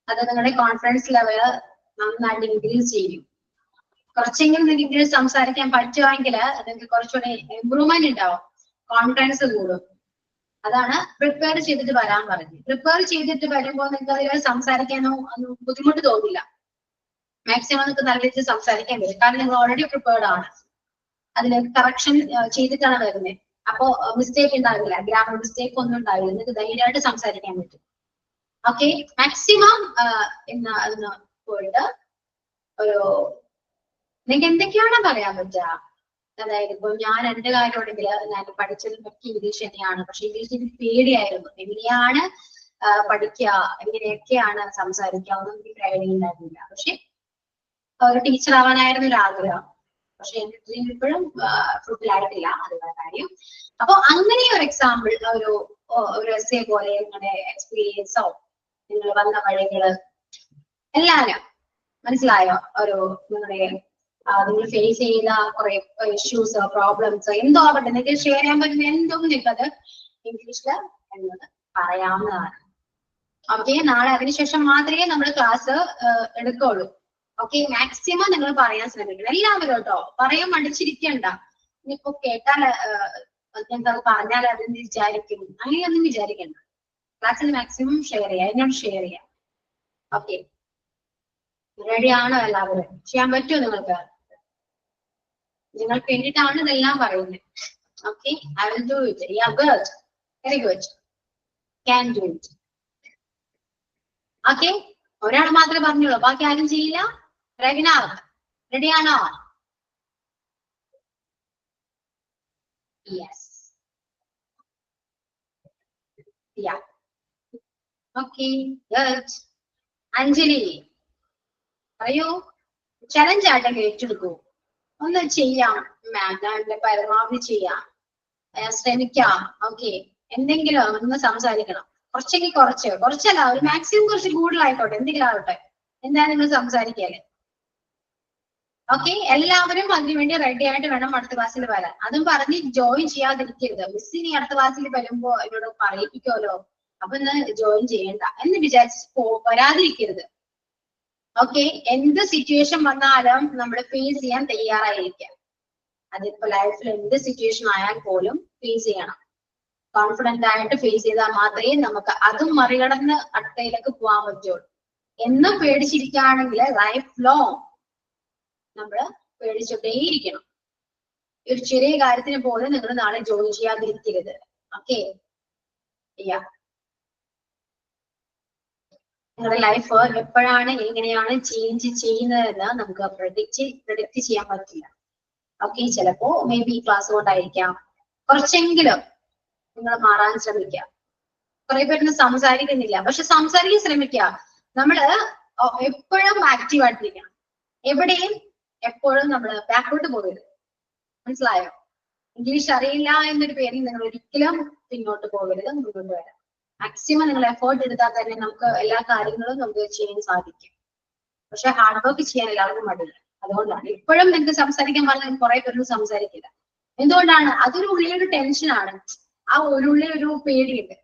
അത് നിങ്ങളുടെ കോൺഫിഡൻസ് ലെവല് നന്നായിട്ട് ഇൻക്രീസ് ചെയ്യും. കുറച്ചെങ്കിലും നിങ്ങൾക്ക് ഇംഗ്ലീഷ് സംസാരിക്കാൻ പറ്റുമെങ്കിൽ നിങ്ങൾക്ക് കുറച്ചുകൂടെ ഇമ്പ്രൂവ്മെന്റ് ഉണ്ടാവും, കോൺഫിഡൻസ് കൂടും. അതാണ് പ്രിപ്പയർ ചെയ്തിട്ട് വരാൻ പറഞ്ഞത്. പ്രിപ്പയർ ചെയ്തിട്ട് വരുമ്പോൾ നിങ്ങൾക്ക് അതിൽ സംസാരിക്കാനോ ഒന്നും ബുദ്ധിമുട്ട് തോന്നില്ല. മാക്സിമം നിങ്ങൾക്ക് നല്ല രീതിയിൽ സംസാരിക്കാൻ പറ്റും. കാരണം നിങ്ങൾ ഓൾറെഡി പ്രിപ്പയർഡ് ആണ്. അതിന് കറക്ഷൻ ചെയ്തിട്ടാണ് വരുന്നത്. അപ്പോ മിസ്റ്റേക്ക് ഉണ്ടാവില്ല, ഗ്രാമർ മിസ്റ്റേക്ക് ഒന്നും ഉണ്ടാവില്ല. നിങ്ങൾക്ക് ധൈര്യമായിട്ട് സംസാരിക്കാൻ പറ്റും. ഓക്കെ, മാക്സിമം അതിന് പോയിട്ട് ഒരു നിങ്ങൾക്ക് എന്തൊക്കെയാണോ പറയാൻ പറ്റുക. അതായത് ഇപ്പൊ ഞാൻ എന്റെ കാര്യമാണെങ്കിൽ ഞാൻ പഠിച്ചതൊക്കെ ഇംഗ്ലീഷ് തന്നെയാണ്. പക്ഷെ ഇംഗ്ലീഷ് എനിക്ക് പേടിയായിരുന്നു. എങ്ങനെയാണ് പഠിക്കുക, എങ്ങനെയൊക്കെയാണ് സംസാരിക്കുക ഒന്നും എനിക്ക് ട്രെയിനിങ് ഉണ്ടായിരുന്നില്ല. പക്ഷെ ഒരു ടീച്ചർ ആവാനായിരുന്നു ഒരു ആഗ്രഹം. പക്ഷെ എന്റെ ഡ്രീം ഇപ്പോഴും ഫുൾഫില്ലായിട്ടില്ല, അതുപോലെ കാര്യം. അപ്പൊ അങ്ങനെ ഒരു എക്സാമ്പിൾ, ഒരു എസ്സേ പോലെ നിങ്ങളുടെ എക്സ്പീരിയൻസോ നിങ്ങൾ വന്ന വഴികള് എല്ലാരും മനസ്സിലായോ? നിങ്ങൾ ഫേസ് ചെയ്ത കുറെ ഇഷ്യൂസ്, പ്രോബ്ലംസ് എന്തോ ആവട്ടെ, നിങ്ങൾക്ക് ഷെയർ ചെയ്യാൻ പറ്റുന്ന എന്തോ നിങ്ങൾക്കത് ഇംഗ്ലീഷില് എന്നത് പറയാവുന്നതാണ്. ഓക്കെ, നാളെ അതിനുശേഷം മാത്രമേ നമ്മൾ ക്ലാസ് എടുക്കുള്ളൂ. ഓക്കെ, മാക്സിമം നിങ്ങൾ പറയാൻ ശ്രമിക്കണം എല്ലാവരും കേട്ടോ. പറയാൻ മടിച്ചിരിക്കണ്ട. ഇനിയിപ്പോ കേട്ടാൽ ഞങ്ങൾക്ക് അത് പറഞ്ഞാൽ അതെന്ന് വിചാരിക്കും, അങ്ങനെയൊന്നും വിചാരിക്കണ്ട. ക്ലാസ്സിൽ മാക്സിമം ഷെയർ ചെയ്യാം, എന്നോട് ഷെയർ ചെയ്യാം. ഓക്കെ, റെഡി ആണോ എല്ലാവരും? ചെയ്യാൻ പറ്റുമോ നിങ്ങൾക്ക്? നിങ്ങൾക്ക് വേണ്ടിയിട്ടാണ് ഇതെല്ലാം പറയുന്നത്. Okay, I will do it. Yeah good, very good, can do it. Okay, ഒരാൾ മാത്രമേ പറഞ്ഞുള്ളൂ, ബാക്കി ആരും ചെയ്യില്ല. റെഡിയാണോ? യെസ്, യാ, ഓക്കെ, ഗുഡ്. അഞ്ജലി പറയൂ, ചലഞ്ച് ആയിട്ട് ഏറ്റെടുക്കൂ. ഒന്ന് ചെയ്യാം മാം, ഞാൻ പരമാവധി ചെയ്യാം, ശ്രമിക്കാം. ഓക്കെ, എന്തെങ്കിലും ഒന്ന് സംസാരിക്കണം. കുറച്ചെങ്കിൽ കുറച്ചല്ല, ഒരു മാക്സിമം കുറച്ച് കൂടുതലായിക്കോട്ടെ, എന്തെങ്കിലും ആവട്ടെ. എന്തായാലും നിങ്ങൾ സംസാരിക്കാല്ലേ? ഓക്കെ, എല്ലാവരും അതിനു വേണ്ടി റെഡി ആയിട്ട് വേണം അടുത്ത ക്ലാസ്സിൽ വരാൻ. അതും പറഞ്ഞ് ജോയിൻ ചെയ്യാതിരിക്കരുത്. മിസ് ഇനി അടുത്ത ക്ലാസ്സിൽ വരുമ്പോ എന്നോട് പറയിപ്പിക്കുമല്ലോ, അപ്പൊ ഇന്ന് ജോയിൻ ചെയ്യണ്ട എന്ന് വിചാരിച്ച് വരാതിരിക്കരുത്. ഓക്കെ, എന്ത് സിറ്റുവേഷൻ വന്നാലും നമ്മൾ ഫേസ് ചെയ്യാൻ തയ്യാറായിരിക്കാം. അതിപ്പോ ലൈഫിൽ എന്ത് സിറ്റുവേഷൻ ആയാൽ പോലും ഫേസ് ചെയ്യണം. കോൺഫിഡന്റ് ആയിട്ട് ഫേസ് ചെയ്താൽ മാത്രമേ നമുക്ക് അതും മറികടന്ന് അടുത്തയിലേക്ക് പോകാൻ പറ്റുള്ളൂ. എന്നും പേടിച്ചിരിക്കുകയാണെങ്കിൽ ലൈഫ് ലോങ് നമ്മള് പേടിച്ചോണ്ടേയിരിക്കണം. ഒരു ചെറിയ കാര്യത്തിന് പോലും നിങ്ങൾ നാളെ ജോയിൻ ചെയ്യാതിരിക്കരുത്. ഓക്കെ, നിങ്ങളുടെ ലൈഫ് എപ്പോഴാണ് എങ്ങനെയാണ് ചേഞ്ച് ചെയ്യുന്നതെന്ന് നമുക്ക് പ്രഡിക്റ്റ് ചെയ്യാൻ പറ്റില്ല. ഓക്കെ, ചിലപ്പോ മേ ബി ക്ലാസ് കൊണ്ടായിരിക്കാം. കുറച്ചെങ്കിലും നിങ്ങൾ മാറാൻ ശ്രമിക്കുക. കുറെ പേരൊന്നും സംസാരിക്കുന്നില്ല, പക്ഷെ സംസാരിക്കാൻ ശ്രമിക്കുക. നമ്മള് എപ്പോഴും ആക്റ്റീവ് ആയിട്ടിരിക്കണം. എവിടെയും എപ്പോഴും നമ്മൾ ബാക്കോട്ട് പോകരുത്. മനസ്സിലായോ? ഇംഗ്ലീഷ് അറിയില്ല എന്നൊരു പേരിൽ നിങ്ങൾ ഒരിക്കലും പിന്നോട്ട് പോകരുത്, മുന്നോട്ട് വരാം. മാക്സിമം നിങ്ങൾ എഫേർട്ട് എടുത്താൽ തന്നെ നമുക്ക് എല്ലാ കാര്യങ്ങളും നമുക്ക് ചെയ്യാൻ സാധിക്കും. പക്ഷെ ഹാർഡ് വർക്ക് ചെയ്യാൻ എല്ലാവർക്കും മടിയില്ല. അതുകൊണ്ടാണ് ഇപ്പോഴും നിങ്ങൾക്ക് സംസാരിക്കാൻ പറഞ്ഞാൽ കുറെ പേരൊന്നും സംസാരിക്കില്ല. എന്തുകൊണ്ടാണ്? അതൊരു ഉള്ളിലൊരു ടെൻഷനാണ്, ആ ഉള്ളിൽ ഒരു പേടിയുണ്ട്.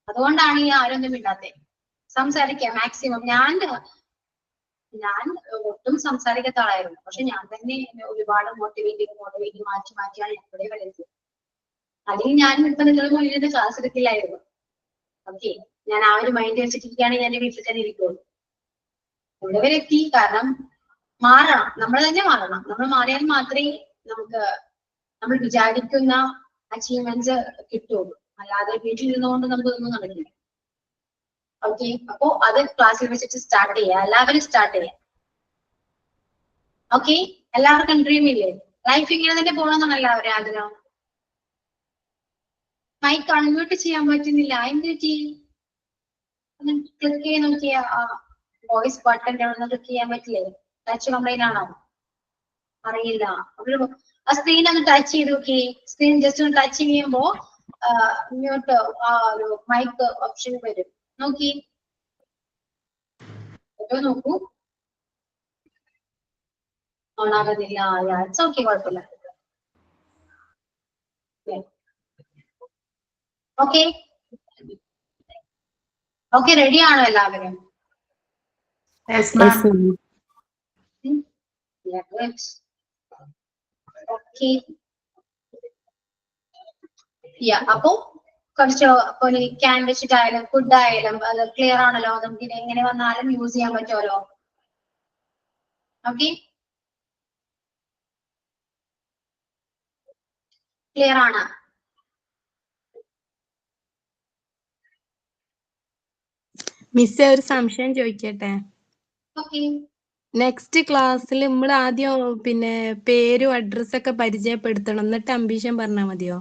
അതുകൊണ്ടാണ് ഈ ആരൊന്നും ഇല്ലാത്തെ. സംസാരിക്കുക മാക്സിമം. ഞാൻ ഒട്ടും സംസാരിക്കാത്ത ആളായിരുന്നു, പക്ഷെ ഞാൻ തന്നെ ഒരുപാട് മോട്ടിവേറ്റ് മാറ്റിയാണ് ഇവിടെ വരുന്നത്. അല്ലെങ്കിൽ ഞാൻ ഇപ്പൊ നിങ്ങൾ മുന്നിൽ ക്ലാസ് എടുക്കില്ലായിരുന്നു. ഓക്കെ, ഞാൻ ആ ഒരു മൈൻഡ് വെച്ചിട്ടിരിക്കുകയാണെങ്കിൽ ഞാൻ എന്റെ വീട്ടിൽ തന്നെ ഇരിക്കുള്ളൂ. ഇവിടെ വരെ എത്തി. കാരണം മാറണം, നമ്മൾ തന്നെ മാറണം. നമ്മൾ മാറിയാൽ മാത്രമേ നമുക്ക് നമ്മൾ വിചാരിക്കുന്ന അച്ചീവ്മെന്റ്സ് കിട്ടുള്ളൂ. അല്ലാതെ വീട്ടിൽ ഇരുന്നുകൊണ്ട് നമുക്കൊന്നും നടക്കില്ല. ഓക്കെ, അപ്പോ അത് ക്ലാസ്സിൽ വെച്ചിട്ട് സ്റ്റാർട്ട് ചെയ്യാം. എല്ലാവരും സ്റ്റാർട്ട് ചെയ്യാം. ഓക്കെ, എല്ലാവർക്കും ഡ്രീം ഇല്ലേ? ലൈഫ് ഇങ്ങനെ തന്നെ പോകണമെന്നാണ് എല്ലാവരും ആഗ്രഹം. മൈക്ക് അൺമ്യൂട്ട് ചെയ്യാൻ പറ്റുന്നില്ല, എന്ത് പറ്റി? ക്ലിക്ക് ചെയ്യാൻ നോക്കിയ വോയിസ് ബട്ടൺ ക്ലിക്ക് ചെയ്യാൻ പറ്റില്ലേ? ടച്ച് കംപ്ലൈന്റ് ആണോ? അറിയില്ല. ആ സ്ക്രീൻ ഒന്ന് ടച്ച് ചെയ്ത് നോക്കി. സ്ക്രീൻ ജസ്റ്റ് ഒന്ന് ടച്ച് ചെയ്യുമ്പോ മ്യൂട്ട് ഒരു മൈക്ക് ഓപ്ഷൻ വരും. നോക്കി നോക്കൂ. ഓണാകുന്നില്ല. ഇറ്റ്സ് ഓക്കെ, കുഴപ്പമില്ല. ഓക്കെ, ഓക്കെ, റെഡി ആണോ എല്ലാവരും? ഓക്കെ, അപ്പോ കുറച്ച് ക്യാൻ വെച്ചിട്ടായാലും ഫുഡ് ആയാലും അത് ക്ലിയർ ആണല്ലോ. നമുക്ക് എങ്ങനെ വന്നാലും യൂസ് ചെയ്യാൻ പറ്റുമല്ലോ. ഓക്കെ, ക്ലിയർ ആണ്? മിസ്സേ, ഒരു സംശയം ചോദിക്കട്ടെ? ഓക്കെ, നെക്സ്റ്റ് ക്ലാസ്സിൽ നമ്മൾ ആദ്യം പിന്നെ പേരും അഡ്രസ്സൊക്കെ പരിചയപ്പെടുത്തണം, എന്നിട്ട് അംബിഷൻ പറഞ്ഞാൽ മതിയോ?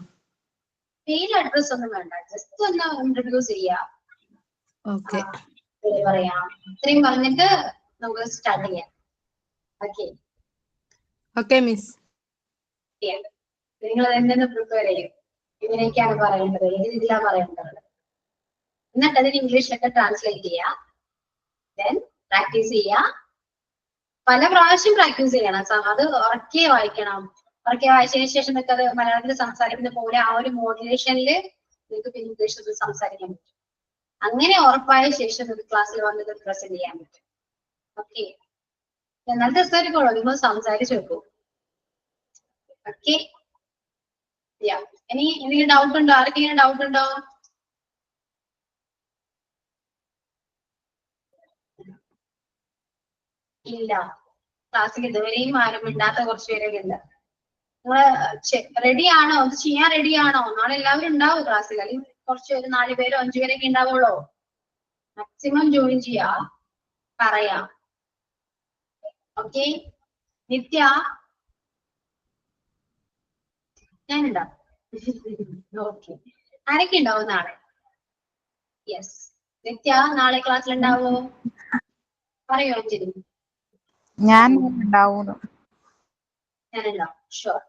പേര് അഡ്രസ് ഒന്നും വേണ്ട, ജസ്റ്റ് ഒന്ന് ഇൻട്രൊഡ്യൂസ് ചെയ്യാം. ഓക്കെ, പറയാം. ഇത്രയും പറഞ്ഞിട്ട് നമുക്ക് സ്റ്റാർട്ട് ചെയ്യാം. Okay, okay miss. നിങ്ങൾ എന്തെന്ന് പ്രിപ്പയർ ചെയ്യും. ഇങ്ങനെയൊക്കെയാണ് പറയേണ്ടത്, ഏത് രീതിയിലാണ് പറയേണ്ടത്. എന്നിട്ട് അതിന് ഇംഗ്ലീഷിലൊക്കെ ട്രാൻസ്ലേറ്റ് ചെയ്യാം. ദെൻ പ്രാക്ടീസ് ചെയ്യാം. പല പ്രാവശ്യം പ്രാക്ടീസ് ചെയ്യണം. അത് ഉറക്കെ വായിക്കണം. ഉറക്കെ വായിച്ചതിന് ശേഷം നിങ്ങൾക്ക് അത് മലയാളത്തിൽ സംസാരിക്കുന്ന പോലെ ആ ഒരു മോട്ടിവേഷനിൽ നിങ്ങൾക്ക് പിന്നെ ഇംഗ്ലീഷിൽ സംസാരിക്കാൻ പറ്റും. അങ്ങനെ ഉറപ്പായ ശേഷം നിങ്ങൾക്ക് ക്ലാസ്സിൽ വന്നത് പ്രസന്റ് ചെയ്യാൻ പറ്റും. ഓക്കെ, നല്ല സംസാരിക്കോളൂ, നിങ്ങൾ സംസാരിച്ചു വെക്കൂ. ഓക്കെ, ഇനി എന്തെങ്കിലും ഡൗട്ട് ഉണ്ടോ? ആർക്കെങ്കിലും ഡൗട്ട് ഉണ്ടോ? ഇല്ല. ക്ലാസ്സിൽ ഇതുവരെയും ആരും മിണ്ടാത്ത കുറച്ച് പേരൊക്കെ ഉണ്ട്. നിങ്ങള് റെഡി ആണോ? ഇത് ചെയ്യാൻ റെഡി ആണോ? നാളെ എല്ലാവരും ഉണ്ടാവും ക്ലാസ്സിൽ. അല്ലെങ്കിൽ കുറച്ച് ഒരു 4 പേരോ 5 പേരൊക്കെ ഉണ്ടാവുള്ളൂ. മാക്സിമം ജോയിൻ ചെയ്യാ, പറയാം. ഓക്കെ. നിത്യ ഞാനുണ്ടാവും. ഓക്കെ. ആരൊക്കെ ഉണ്ടാവും നാളെ? യെസ്. നിത്യ നാളെ ക്ലാസ്സിൽ ഉണ്ടാവോ? പറയോ അഞ്ജലി? ഞാൻ ഉണ്ടാവുന്നു. ഞാനുണ്ടാവും. ഷുവർ.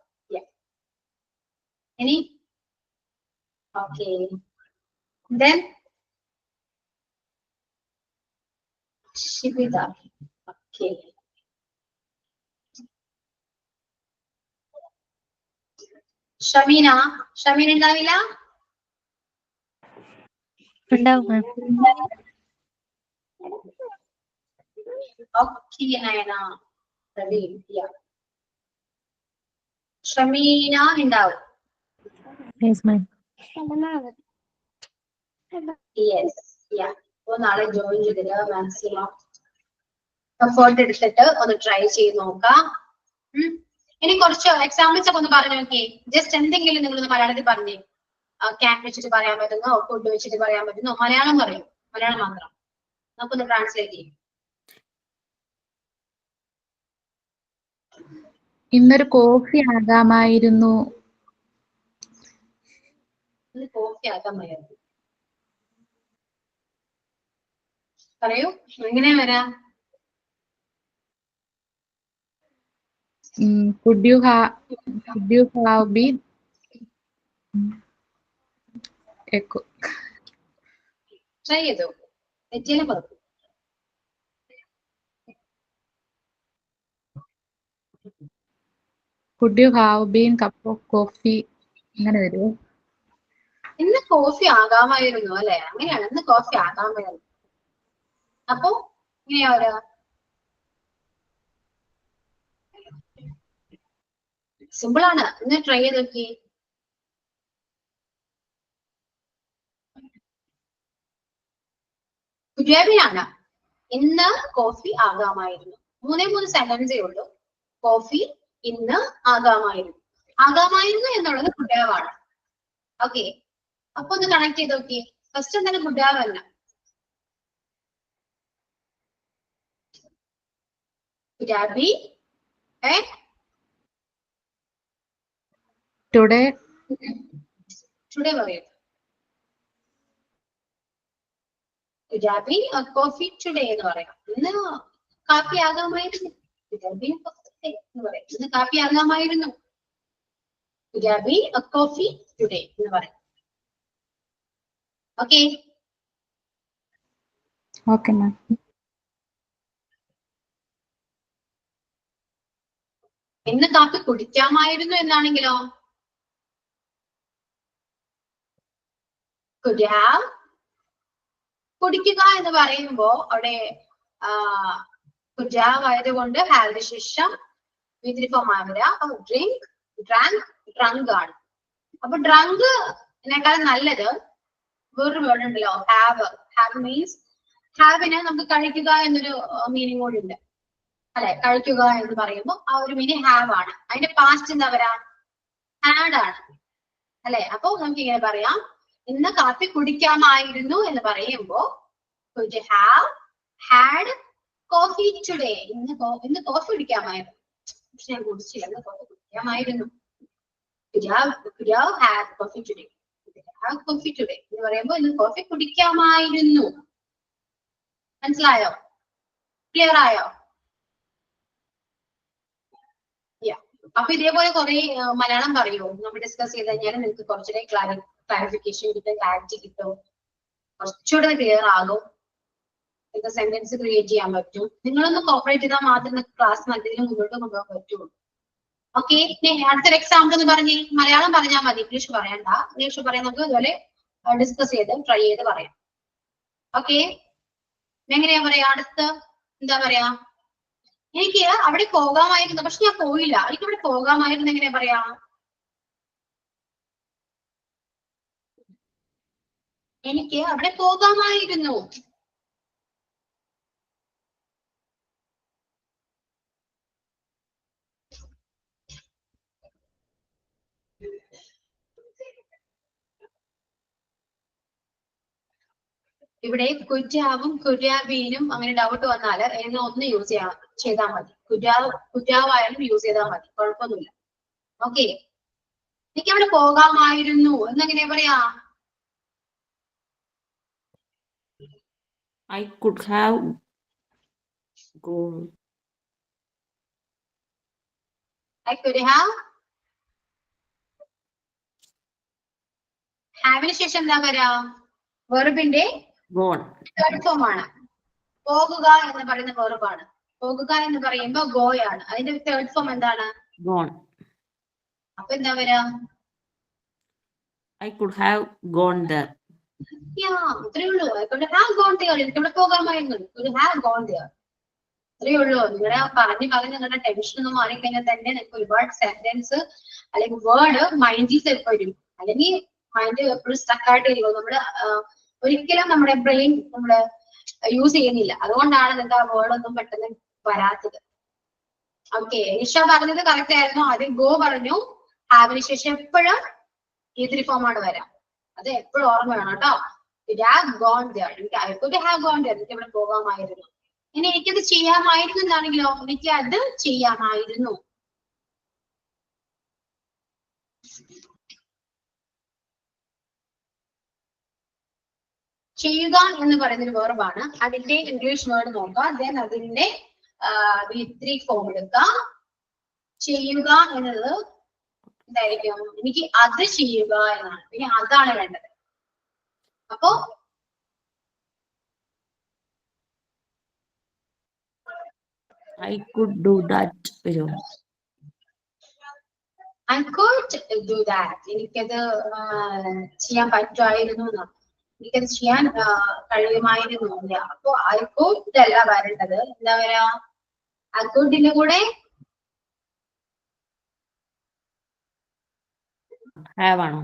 ഇനി okay. Then Shibita. Okay. Shameena ഉണ്ടാവില്ല? ഓക്കെ നയന. റെഡി. ഷമീന ഉണ്ടാവും. യെസ്. അപ്പൊ നാളെ ജോയിൻ ചെയ്തിട്ട് മാക്സിമം എഫേർട്ട് എടുത്തിട്ട് ഒന്ന് ട്രൈ ചെയ്ത് നോക്കാം. ഇനി കുറച്ച് എക്സാമ്പിൾസ് ഒക്കെ ഒന്ന് പറഞ്ഞു നോക്കിയേ. ജസ്റ്റ് എന്തെങ്കിലും നിങ്ങളൊന്ന് മലയാളത്തിൽ പറഞ്ഞേ. ക്യാൻ വെച്ചിട്ട് പറയാൻ പറ്റുന്നോ, ഫുഡ് വെച്ചിട്ട് പറയാൻ പറ്റുന്നോ? മലയാളം പറയും, മലയാളം മാത്രം. നമുക്കൊന്ന് ട്രാൻസ്ലേറ്റ് ചെയ്യും. ഇന്നൊരു കോഫി ആകാമായിരുന്നു. കോഫി ആകാമായിരുന്നു. പറയൂ, എങ്ങനെയാ വരാ? Could you have been echo? Try ചെയ്തോ, തെറ്റിയാലും പറഞ്ഞു. Could you have been cup of coffee? അങ്ങനെ വരുമോ? ഇന്ന് കോഫി ആകാമായിരുന്നു അല്ലെ? അങ്ങനെയാണ്, ഇന്ന് കോഫി ആകാമായിരുന്നു. അപ്പൊ ഇങ്ങനെയാ വരാ? സിമ്പിൾ ആണ്. ഇന്ന് ട്രൈ ചെയ്ത് നോക്കി. കുര്യാബിയാണ്. ഇന്ന് കോഫി ആകാമായിരുന്നു. 3 സെന്റൻസേ ഉള്ളൂ. കോഫി ഇന്ന് ആകാമായിരുന്നു. ആകാമായിരുന്നു എന്നുള്ളത് കുര്യാവാണ്. ഓക്കെ. അപ്പൊ ഒന്ന് കണക്ട് ചെയ്ത് നോക്കി. ഫസ്റ്റ് എന്താണ് കുര്യാവല്ല. കുര്യാബി ടുഡേ പറയൂ. കുര്യാബി കോഫി ടുഡേ എന്ന് പറയാം. ഇന്ന് കാപ്പി ആകാമായിരുന്നു. കുര്യാബി എന്ന് പറയാം. ഇന്ന് കാപ്പി ആകാമായിരുന്നു. കുര്യാബി കോഫി ടുഡേ എന്ന് പറയാം. ഓക്കെ. Okay ma'am. ഇന്ന് കാപ്പി കുടിക്കാമായിരുന്നു എന്നാണെങ്കിലോ? Could you have? കുടിക്കുക എന്ന് പറയുമ്പോ അവിടെ could have ആയതുകൊണ്ട് have ശേഷം ഫോം ആവരാ. ഡ്രിങ്ക്, ഡ്രാങ്ക്, ഡ്രങ്ക് ആണ്. അപ്പൊ ഡ്രങ്കിനേക്കാൾ നല്ലത് വേറൊരു വേർഡ് ഉണ്ടല്ലോ, ഹാവ്. ഹാവ് മീൻസ്, ഹാവിന് നമുക്ക് കഴിക്കുക എന്നൊരു മീനിങ് കൂടി ഉണ്ട് അല്ലെ? കഴിക്കുക എന്ന് പറയുമ്പോൾ ആ ഒരു മീനിങ് ഹാവ് ആണ്. അതിന്റെ പാസ്റ്റ് എന്താ പറയാ? ഹാഡ് ആണ് അല്ലെ? അപ്പൊ നമുക്ക് ഇങ്ങനെ പറയാം, ഇന്ന് കാപ്പി കുടിക്കാമായിരുന്നു എന്ന് പറയുമ്പോ could you have had coffee today? ഇന്ന് കോഫി കുടിക്കാമായിരുന്നു, പക്ഷെ ഞാൻ കുടിച്ചില്ല. ഇന്ന് coffee കുടിക്കാമായിരുന്നു. could you have had coffee today? have coffee today എന്ന് പറയുമ്പോ ഇന്ന് കോഫി കുടിക്കാമായിരുന്നു. മനസ്സിലായോ? ക്ലിയർ ആയോ? അപ്പൊ ഇതേപോലെ കുറെ മലയാളം പറയുമോ? നമ്മൾ ഡിസ്കസ് ചെയ്ത് കഴിഞ്ഞാൽ നിങ്ങൾക്ക് കുറച്ചുകൂടെ ക്ലാരിഫിക്കേഷൻ കിട്ടും, ക്ലാരിറ്റി കിട്ടും, കുറച്ചുകൂടെ ക്ലിയർ ആകും. നിങ്ങൾക്ക് സെന്റൻസ് ക്രിയേറ്റ് ചെയ്യാൻ പറ്റും. നിങ്ങളൊന്ന് കോപ്പറേറ്റ് ചെയ്താൽ മാത്രമേ ക്ലാസ് നല്ല രീതിയിൽ മുന്നോട്ട് കൊണ്ടുപോകാൻ പറ്റുള്ളൂ. ഓക്കെ. അടുത്തൊരു എക്സാമ്പിൾ എന്ന് പറഞ്ഞ് മലയാളം പറഞ്ഞാൽ മതി, ഇംഗ്ലീഷ് പറയണ്ട. ഇംഗ്ലീഷ് പറയാൻ നമുക്ക് ഇതുപോലെ ഡിസ്കസ് ചെയ്ത് ട്രൈ ചെയ്ത് പറയാം. ഓക്കെ. എങ്ങനെയാ പറയാ? അടുത്ത് എന്താ പറയാ? എനിക്ക് അവിടെ പോകാമായിരുന്നു, പക്ഷെ ഞാൻ പോയില്ല. എനിക്ക് അവിടെ പോകാമായിരുന്നു എങ്ങനെയാ പറയാ? എനിക്ക് അവിടെ പോകാമായിരുന്നു. ഇവിടെ കുറ്റാവും കുര്യാബീനും അങ്ങനെ ഡൗട്ട് വന്നാല് എന്ന് ഒന്ന് യൂസ് ചെയ്താൽ മതി. കുറ്റാവായാലും യൂസ് ചെയ്താൽ മതി, കുഴപ്പമൊന്നുമില്ല. ഓക്കെ, എനിക്ക് അവിടെ പോകാമായിരുന്നു എന്നെങ്ങനെയാ പറയാ? I could have gone. I could have. ഹാവിന് ശേഷം എന്താ വരാ? വെർബിന്റെ Gone. തേർഡ് ഫോം ആണ്. പോകുക എന്ന് പറയുന്ന വെർബാണ്. പോകുക എന്ന് പറയുമ്പോ ഗോയാണ്. അതിന്റെ തേർഡ് ഫോം എന്താണ്? Gone. അപ്പൊ എന്താ വരാ? I could have gone there. അത്രേ ഉള്ളൂ. I could have gone there. എനിക്ക് ഇവിടെ പോകാമായിരുന്നു. could have gone there. അത്രേ ഉള്ളൂ. നിങ്ങളുടെ പറഞ്ഞ് നിങ്ങളുടെ ടെൻഷൻ ഒന്ന് മാറിക്കഴിഞ്ഞാൽ തന്നെ നിങ്ങൾക്ക് ഒരുപാട് സെന്റൻസ് അല്ലെങ്കിൽ വേർഡ് മൈൻഡിൽ വരും. അല്ലെങ്കിൽ മൈൻഡ് എപ്പോഴും സ്റ്റക്കായിട്ട് ഇരിക്കും. നമ്മുടെ ഒരിക്കലും നമ്മുടെ ബ്രെയിൻ നമ്മള് യൂസ് ചെയ്യുന്നില്ല. അതുകൊണ്ടാണ് നിങ്ങൾക്ക് ആ വേർഡ് ഒന്നും പെട്ടെന്ന് വരാത്തത്. ഓക്കെ, നിഷ പറഞ്ഞത് കറക്റ്റ് ആയിരുന്നു. ആദ്യം ഗോ പറഞ്ഞു, ഹാവിന് ശേഷം എപ്പോഴും ഏതൊരു ഫോമാണ് വരാം. അത് എപ്പോഴും ഓർമ്മ വേണം കേട്ടോ. I could have gone there. എനിക്ക് ഇവിടെ പോകാമായിരുന്നു. ഇനി എനിക്കത് ചെയ്യാമായിരുന്നു എന്നാണെങ്കിലോ, എനിക്ക് അത് ചെയ്യാമായിരുന്നു. ചെയ്യുക എന്ന് പറയുന്നൊരു വേർബാണ്. അതിന്റെ ഇംഗ്ലീഷ് വേർഡ് നോക്കുക. ദെൻ അതിന്റെ ത്രീ ഫോം എടുക്കുക. ചെയ്യുക എന്നത് എന്തായിരിക്കും? എനിക്ക് അത് ചെയ്യുക എന്നാണ്. പിന്നെ അതാണ് വേണ്ടത്. അപ്പോ I could do that. വരുമോ? I could do that. എനിക്കത് ചെയ്യാൻ പറ്റുമായിരുന്നു. എനിക്കത് ചെയ്യാൻ കഴിയുമായിരുന്നു. അപ്പൊ I could അല്ല വരേണ്ടത്. എന്താ പറയാ? I couldന്റെ കൂടെ Have ആണോ?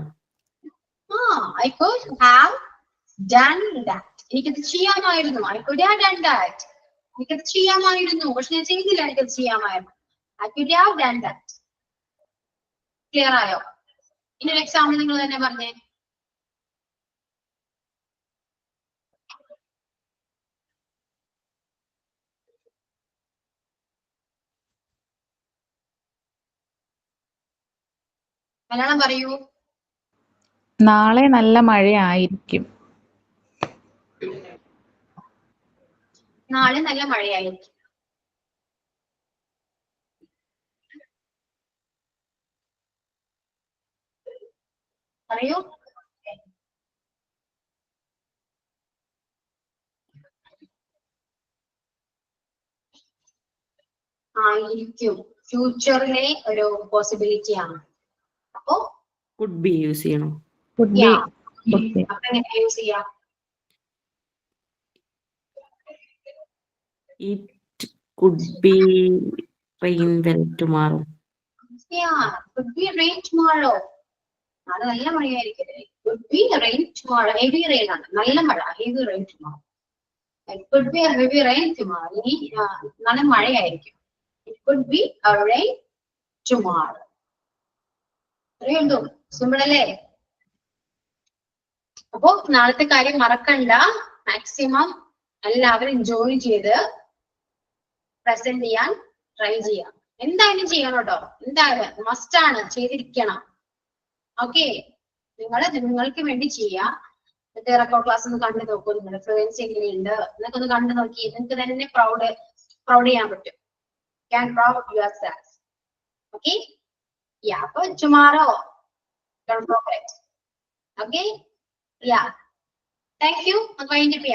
I could have done that. എനിക്കത് ചെയ്യാമായിരുന്നു. I could have done that. എനിക്കത് ചെയ്യാമായിരുന്നു, പക്ഷെ ഞാൻ ചെയ്തില്ല. എനിക്കത് ചെയ്യാമായിരുന്നു. I could have done that. Clear ആയോ? ഇനി ഒരു എക്സാമ്പിൾ നിങ്ങൾ തന്നെ പറഞ്ഞേ. മലയാളം പറയൂ. നാളെ നല്ല മഴയായിരിക്കും. നാളെ നല്ല മഴയായിരിക്കും. പറയൂ. ആയിരിക്കും ഫ്യൂച്ചറിലെ ഒരു പോസിബിലിറ്റി ആണ്. അപ്പോ Could be യൂസ് ചെയ്യണോ? Could be. Okay. അപ്പൊ എങ്ങനെ യൂസ് ചെയ്യാം? It could be rain well tomorrow. Could be rain tomorrow. നാളെ നല്ല മഴയായിരിക്കും. Could be rain tomorrow. Heavy rain ആണ്. നല്ല മഴ. Heavy rain tomorrow. It could be a heavy rain tomorrow. ഇനി നല്ല മഴയായിരിക്കും. It could be a rain tomorrow. അറിയുണ്ടോ? സിമ്പിൾ അല്ലേ? അപ്പൊ നാളത്തെ കാര്യം മറക്കണ്ട. മാക്സിമം എല്ലാവരും ജോയിൻ ചെയ്ത് പ്രസന്റ് ചെയ്യാൻ ട്രൈ ചെയ്യാം. എന്തായാലും ചെയ്യണം കേട്ടോ. എന്തായാലും മസ്റ്റ് ആണ്, ചെയ്തിരിക്കണം. ഓക്കെ, നിങ്ങൾക്ക് വേണ്ടി ചെയ്യാം. എന്നിട്ട് റെക്കോർഡ് ക്ലാസ് ഒന്ന് കണ്ടു നോക്കൂ. നിങ്ങളുടെ ഫ്ലുവൻസി എങ്ങനെയുണ്ട് എന്നൊക്കെ ഒന്ന് കണ്ടു നോക്കി നിങ്ങൾക്ക് തന്നെ പ്രൗഡ് ചെയ്യാൻ പറ്റും. Can proud yourself. Okay? Yeah, but tomorrow don't forget. Okay? Yeah. Thank you. I'm going to be.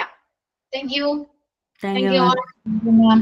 Thank you. Thank Thank you, you ma'am. all. Thank you, ma'am.